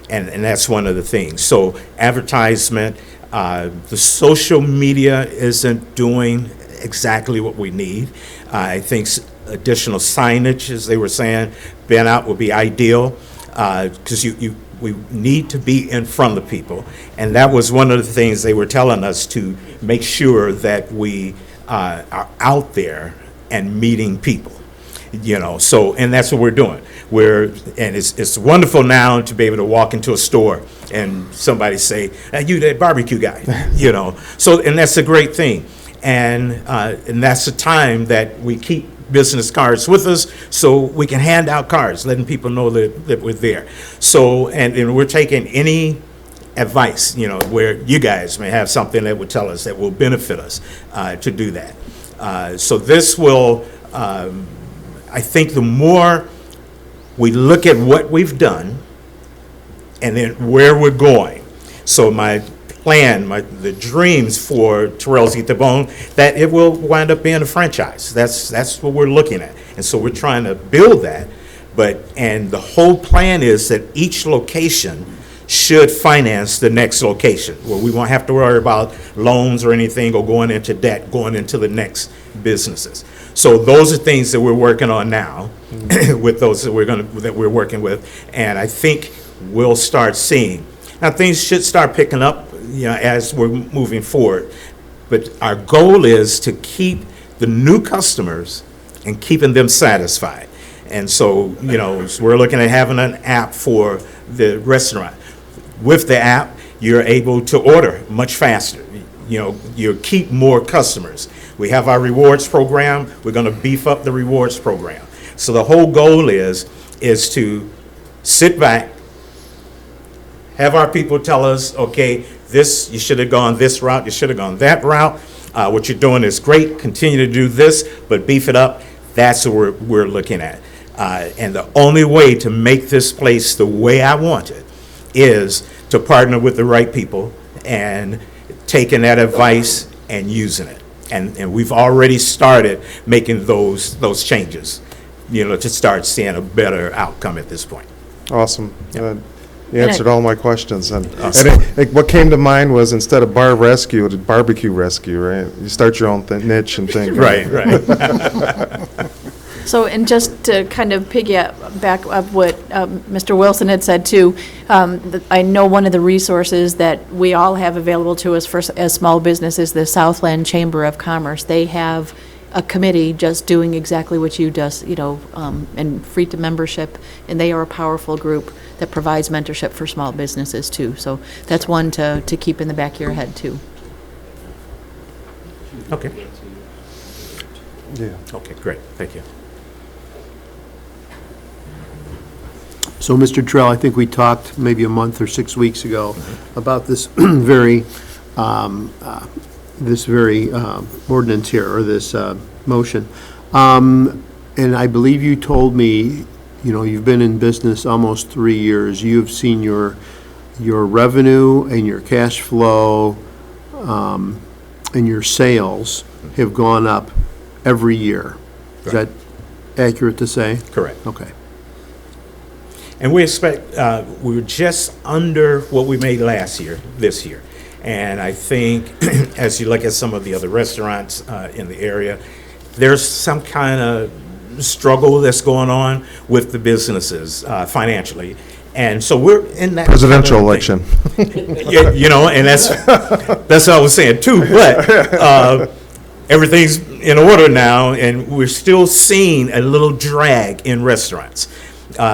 And that's one of the things. So advertisement, the social media isn't doing exactly what we need. I think additional signage, as they were saying, being out would be ideal, because we need to be in front of people. And that was one of the things they were telling us, to make sure that we are out there and meeting people. So, and that's what we're doing. And it's wonderful now to be able to walk into a store and somebody say, "Hey, you that barbecue guy," So, and that's a great thing. And that's the time that we keep business cards with us, so we can hand out cards, letting people know that we're there. So, and we're taking any advice, where you guys may have something that would tell us that will benefit us to do that. So this will, I think the more we look at what we've done and then where we're going. So my plan, the dreams for Terrell's Eat the Bone, that it will wind up being a franchise. That's what we're looking at. And so we're trying to build that. And the whole plan is that each location should finance the next location, where we won't have to worry about loans or anything or going into debt, going into the next businesses. So those are things that we're working on now with those that we're working with, and I think we'll start seeing. Now things should start picking up, as we're moving forward. But our goal is to keep the new customers and keeping them satisfied. And so, we're looking at having an app for the restaurant. With the app, you're able to order much faster. You keep more customers. We have our rewards program. We're going to beef up the rewards program. So the whole goal is to sit back, have our people tell us, okay, this, you should have gone this route, you should have gone that route. What you're doing is great. Continue to do this, but beef it up. That's what we're looking at. And the only way to make this place the way I want it is to partner with the right people and taking that advice and using it. And we've already started making those changes, to start seeing a better outcome at this point. Awesome. You answered all my questions. And what came to mind was, instead of bar rescue, it's barbecue rescue, right? You start your own niche and thing. Right. So, and just to kind of piggyback up what Mr. Wilson had said too, I know one of the resources that we all have available to us as small businesses, the Southland Chamber of Commerce. They have a committee just doing exactly what you just, and free to membership, and they are a powerful group that provides mentorship for small businesses too. So that's one to keep in the back of your head too. Okay. Yeah. Okay, great. Thank you. So, Mr. Terrell, I think we talked maybe a month or 6 weeks ago about this very ordinance here, or this motion. And I believe you told me, you've been in business almost 3 years. You've seen your revenue and your cash flow and your sales have gone up every year. Is that accurate to say? Correct. Okay. And we expect, we were just under what we made this year. And I think as you look at some of the other restaurants in the area, there's some kind of struggle that's going on with the businesses financially. And so we're in that presidential election. Yeah, and that's what I was saying too. But everything's in order now, and we're still seeing a little drag in restaurants.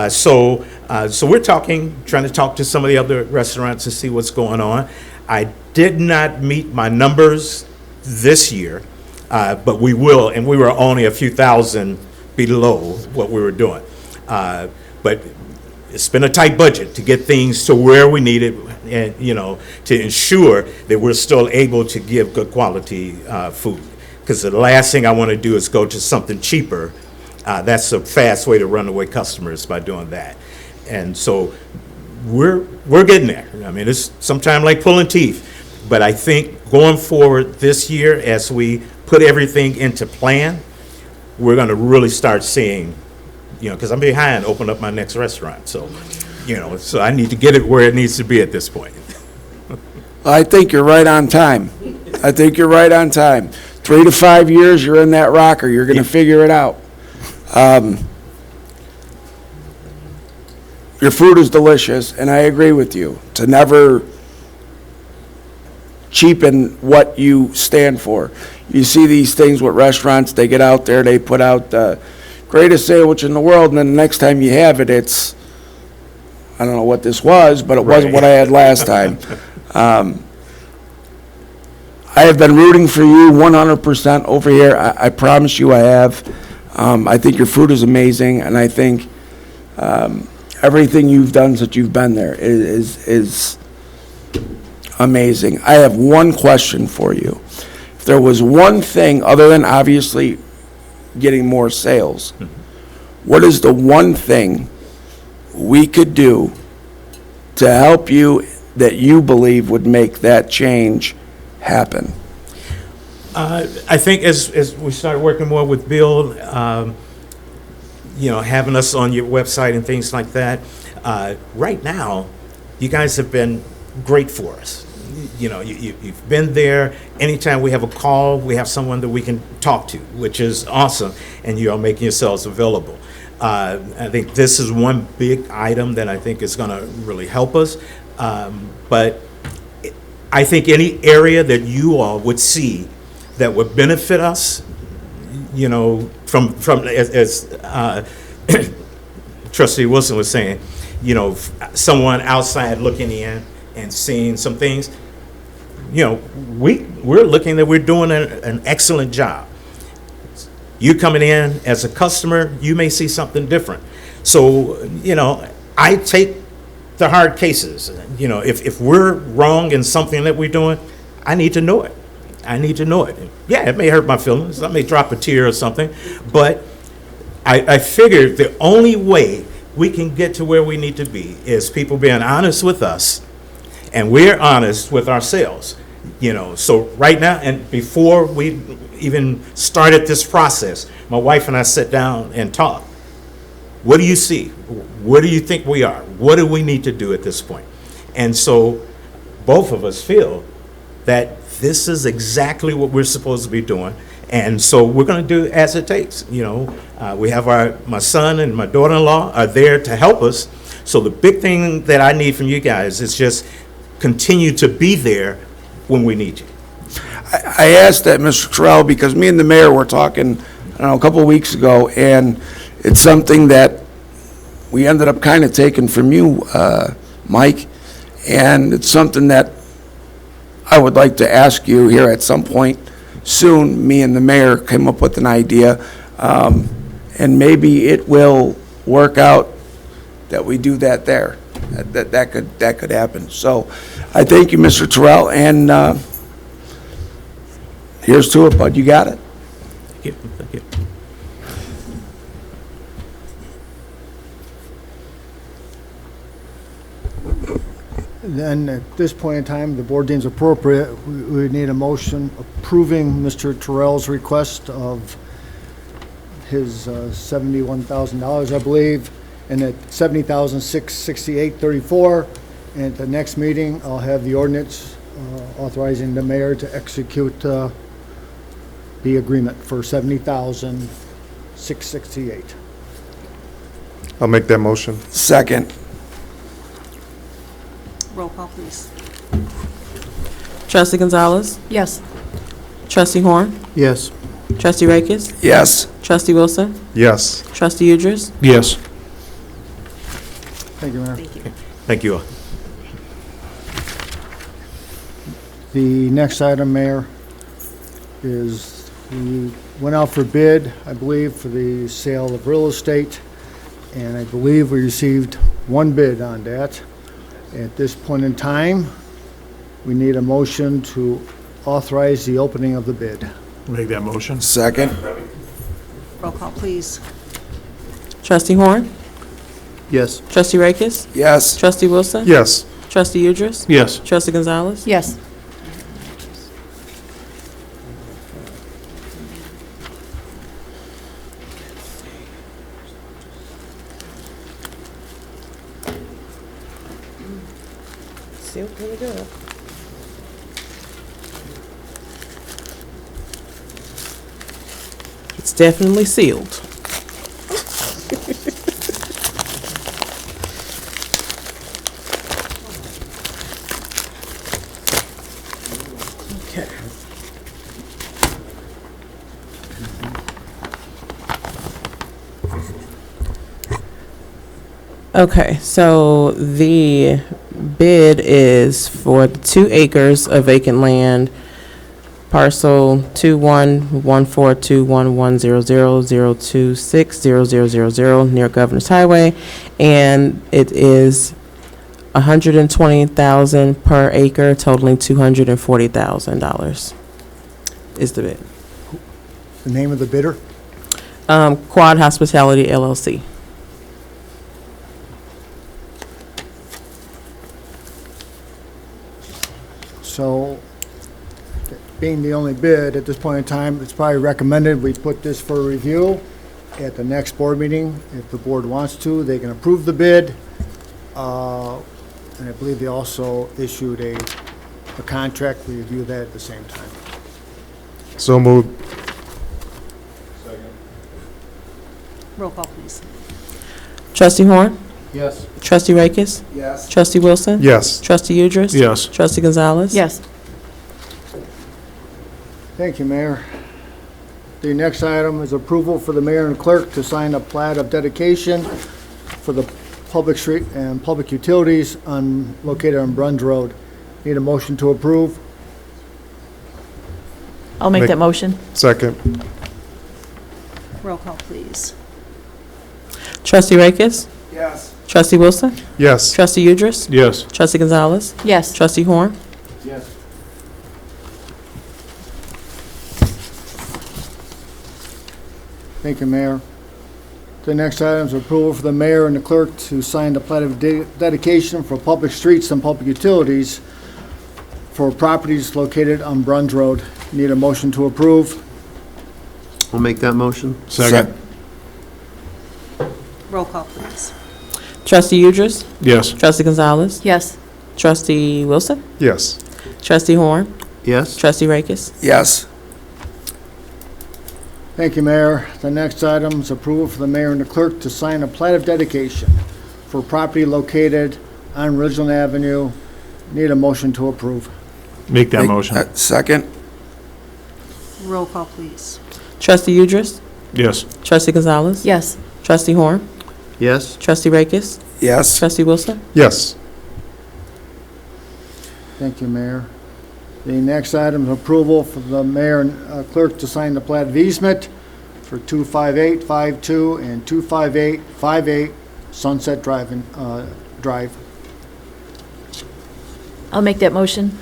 So we're trying to talk to some of the other restaurants to see what's going on. I did not meet my numbers this year, but we will, and we were only a few thousand below what we were doing. But it's been a tight budget to get things to where we need it, and, you know, to ensure that we're still able to give good quality food. Because the last thing I want to do is go to something cheaper. That's a fast way to run away customers by doing that. And so we're getting there. I mean, it's sometimes like pulling teeth. But I think going forward this year, as we put everything into plan, we're going to really start seeing, you know, because I'm behind opening up my next restaurant. So, you know, so I need to get it where it needs to be at this point. I think you're right on time. I think you're right on time. 3 to 5 years, you're in that rocker. You're going to figure it out. Your food is delicious, and I agree with you. To never cheapen what you stand for. You see these things with restaurants, they get out there, they put out the greatest sandwich in the world, and then the next time you have it, it's, I don't know what this was, but it wasn't what I had last time. I have been rooting for you 100% over here. I promise you I have. I think your food is amazing, and I think everything you've done since you've been there is amazing. I have one question for you. If there was one thing, other than obviously getting more sales, what is the one thing we could do to help you that you believe would make that change happen? I think as we start working more with Bill, you know, having us on your website and things like that, right now, you guys have been great for us. You know, you've been there. Anytime we have a call, we have someone that we can talk to, which is awesome, and you are making yourselves available. I think this is one big item that I think is going to really help us. But I think any area that you all would see that would benefit us, you know, from as Trustee Wilson was saying, you know, someone outside looking in and seeing some things, you know, we're looking that we're doing an excellent job. You coming in as a customer, you may see something different. So, you know, I take the hard cases. You know, if we're wrong in something that we're doing, I need to know it. I need to know it. Yeah, it may hurt my feelings. I may drop a tear or something, but I figured the only way we can get to where we need to be is people being honest with us, and we're honest with ourselves. You know, so right now, and before we even started this process, my wife and I sat down and talked. What do you see? Where do you think we are? What do we need to do at this point? And so both of us feel that this is exactly what we're supposed to be doing. And so we're going to do as it takes. You know, we have my son and my daughter-in-law are there to help us. So the big thing that I need from you guys is just continue to be there when we need you. I asked that, Mr. Terrell, because me and the mayor were talking, I don't know, a couple of weeks ago, and it's something that we ended up kind of taking from you, Mike, and it's something that I would like to ask you here at some point soon. Me and the mayor came up with an idea, and maybe it will work out that we do that there. That could happen. So I thank you, Mr. Terrell, and here's to it, bud. You got it. Thank you. Thank you. Then at this point in time, the board deems appropriate, we need a motion approving Mr. Terrell's request of his $71,000, I believe, and at $70,668.34. And at the next meeting, I'll have the ordinance authorizing the mayor to execute the agreement for $70,668. I'll make that motion. Second. Roll call, please. Trustee Gonzalez? Yes. Trustee Horn? Yes. Trustee Rakes? Yes. Trustee Wilson? Yes. Trustee Udris? Yes. Thank you, Mayor. Thank you. Thank you all. The next item, Mayor, is we went out for bid, I believe, for the sale of real estate, and I believe we received one bid on that. At this point in time, we need a motion to authorize the opening of the bid. Make that motion. Second. Roll call, please. Trustee Horn? Yes. Trustee Rakis? Yes. Trustee Wilson? Yes. Trustee Udris? Yes. Trustee Gonzalez? Yes. Sealed really good. It's definitely sealed. Okay. Okay, so the bid is for the 2 acres of vacant land, parcel 2114211000260000 near Governor's Highway, and it is $120,000 per acre, totaling $240,000 is the bid. The name of the bidder? Quad Hospitality LLC. So, being the only bid at this point in time, it's probably recommended we put this for review at the next board meeting. If the board wants to, they can approve the bid. And I believe they also issued a contract. We review that at the same time. So moved. Roll call, please. Trustee Horn? Yes. Trustee Rakis? Yes. Trustee Wilson? Yes. Trustee Udris? Yes. Trustee Gonzalez? Yes. Thank you, Mayor. The next item is approval for the mayor and clerk to sign a plat of dedication for the public street and public utilities located on Bruns Road. Need a motion to approve? I'll make that motion. Second. Roll call, please. Trustee Rakis? Yes. Trustee Wilson? Yes. Trustee Udris? Yes. Trustee Gonzalez? Yes. Trustee Horn? Yes. Thank you, Mayor. The next item is approval for the mayor and the clerk to sign the plat of dedication for public streets and public utilities for properties located on Bruns Road. Need a motion to approve? I'll make that motion. Second. Roll call, please. Trustee Udris? Yes. Trustee Gonzalez? Yes. Trustee Wilson? Yes. Trustee Horn? Yes. Trustee Rakis? Yes. Thank you, Mayor. The next item is approval for the mayor and the clerk to sign a plat of dedication for property located on Ridgeland Avenue. Need a motion to approve. Make that motion. Second. Roll call, please. Trustee Udris? Yes. Trustee Gonzalez? Yes. Trustee Horn? Yes. Trustee Rakis? Yes. Trustee Wilson? Yes. Thank you, Mayor. The next item is approval for the mayor and clerk to sign the plat of easement for 25852 and 25858 Sunset Drive. I'll make that motion.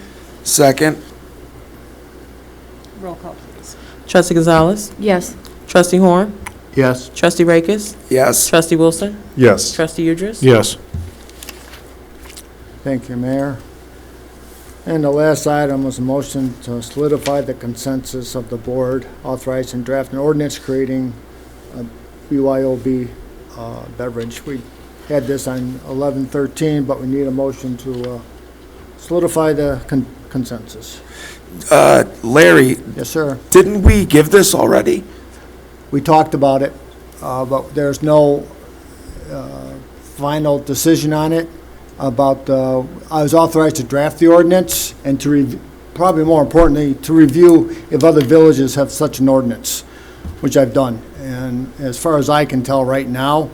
Second. Roll call, please. Trustee Gonzalez? Yes. Trustee Horn? Yes. Trustee Rakis? Yes. Trustee Wilson? Yes. Trustee Udris? Yes. Thank you, Mayor. And the last item was a motion to solidify the consensus of the board authorizing draft an ordinance creating a BYOB beverage. We had this on 11/13, but we need a motion to solidify the consensus. Larry, Yes, sir. didn't we give this already? We talked about it, but there's no final decision on it. I was authorized to draft the ordinance and to, probably more importantly, to review if other villages have such an ordinance, which I've done. And as far as I can tell right now,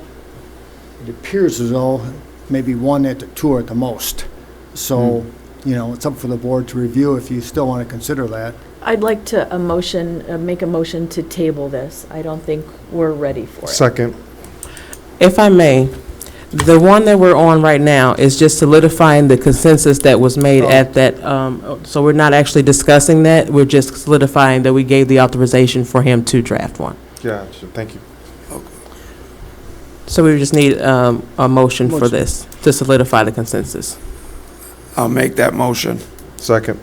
it appears as though maybe one at the two at the most. So it's up for the board to review if you still want to consider that. I'd like to make a motion to table this. I don't think we're ready for it. Second. If I may, the one that we're on right now is just solidifying the consensus that was made at that, so we're not actually discussing that, we're just solidifying that we gave the authorization for him to draft one. Gotcha, thank you. So we just need a motion for this, to solidify the consensus. I'll make that motion. Second.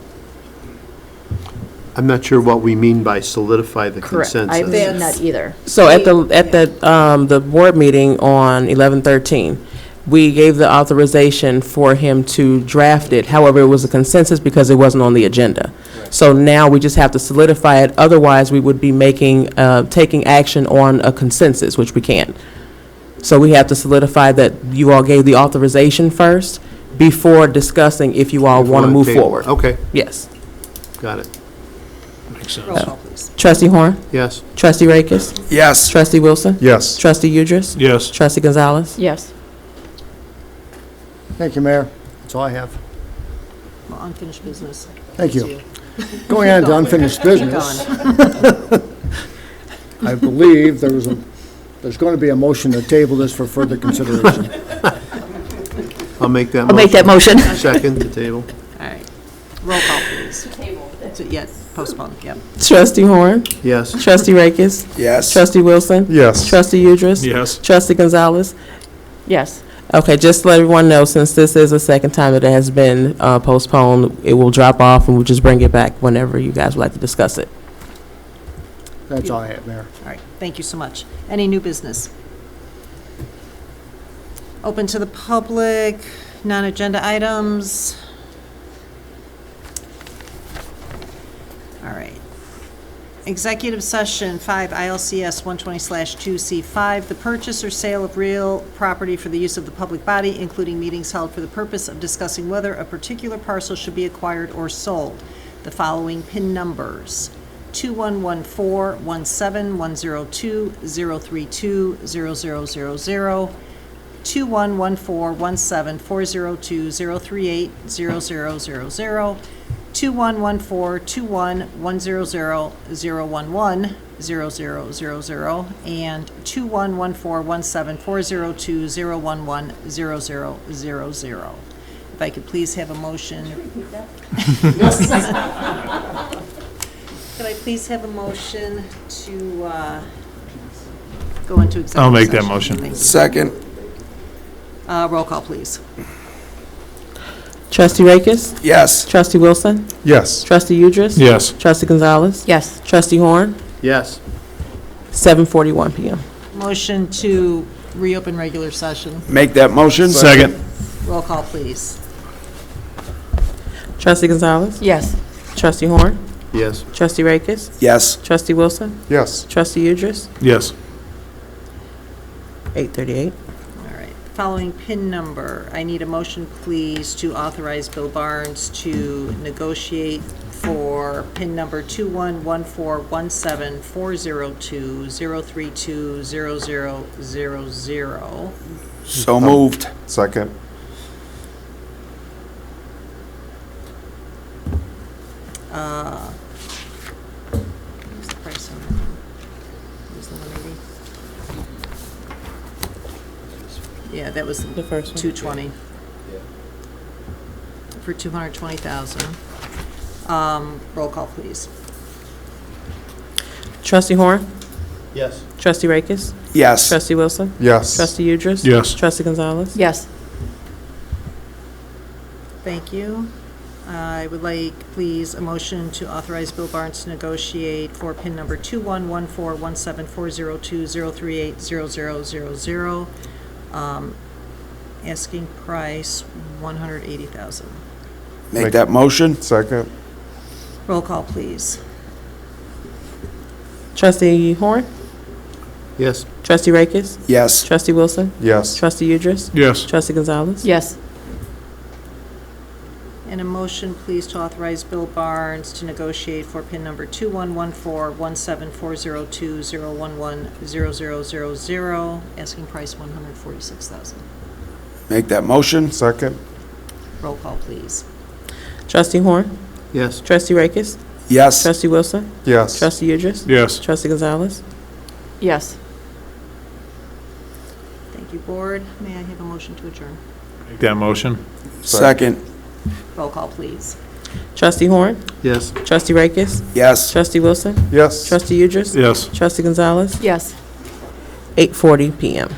I'm not sure what we mean by solidify the Correct. consensus. I've seen that either. So at the board meeting on 11/13, we gave the authorization for him to draft it. However, it was a consensus because it wasn't on the agenda. So now we just have to solidify it. Otherwise, we would be taking action on a consensus, which we can't. So we have to solidify that you all gave the authorization first before discussing if you all want to move forward. Okay, Yes. got it. Makes sense. Roll call, please. Trustee Horn? Yes. Trustee Rakis? Yes. Trustee Wilson? Yes. Trustee Udris? Yes. Trustee Gonzalez? Yes. Thank you, Mayor. That's all I have. Well, unfinished business. Thank you. It's Going on to unfinished business, I believe there's going to be a motion to table this for further consideration. I'll make that motion. I'll make that motion. Second, the table. All right. Roll call, please. Yes, postpone, yep. Trustee Horn? Yes. Trustee Rakis? Yes. Trustee Wilson? Yes. Trustee Udris? Yes. Trustee Gonzalez? Yes. Okay, just to let everyone know, since this is the second time that it has been postponed, it will drop off and we'll just bring it back whenever you guys would like to discuss it. That's all I have, Mayor. All right, thank you so much. Any new business? Open to the public, non-agenda items. All right. Executive session 5 ILCS 120/2C5, the purchase or sale of real property for the use of the public body, including meetings held for the purpose of discussing whether a particular parcel should be acquired or sold. The following PIN numbers: 2114-17102-032-0000, 2114-17402-038-0000, 2114-21-100-011-0000, and 2114-17402-011-0000. If I could please have a motion. Could I please have a motion to go into executive session? I'll make that motion. Thank you. Second. Roll call, please. Trustee Rakis? Yes. Trustee Wilson? Yes. Trustee Udris? Yes. Trustee Gonzalez? Yes. Trustee Horn? Yes. 7:41 PM. Motion to reopen regular session. Make that motion. Second. Roll call, please. Trustee Gonzalez? Yes. Trustee Horn? Yes. Trustee Rakis? Yes. Trustee Wilson? Yes. Trustee Udris? Yes. 8:38. All right. Following PIN number, I need a motion, please, to authorize Bill Barnes to negotiate for PIN number 2114-172-032-00000. So moved. Second. What's the price on that one? Was the 180? Yeah, that was The first one. 220. For 220,000. Roll call, please. Trustee Horn? Yes. Trustee Rakis? Yes. Trustee Wilson? Yes. Trustee Udris? Yes. Trustee Gonzalez? Yes. Thank you. I would like, please, a motion to authorize Bill Barnes to negotiate for PIN number 2114-17402-038-0000. Asking price $180,000. Make that motion. Second. Roll call, please. Trustee Horn? Yes. Trustee Rakis? Yes. Trustee Wilson? Yes. Trustee Udris? Yes. Trustee Gonzalez? Yes. And a motion, please, to authorize Bill Barnes to negotiate for PIN number 2114-17402-011-0000, asking price $146,000. Make that motion. Second. Roll call, please. Trustee Horn? Yes. Trustee Rakis? Yes. Trustee Wilson? Yes. Trustee Idris? Yes. Trustee Gonzalez? Yes. Thank you, Board. May I have a motion to adjourn? Make that motion. Second. Roll call, please. Trustee Horn? Yes. Trustee Rakis? Yes. Trustee Wilson? Yes. Trustee Idris? Yes. Trustee Gonzalez? Yes. 8:40 PM.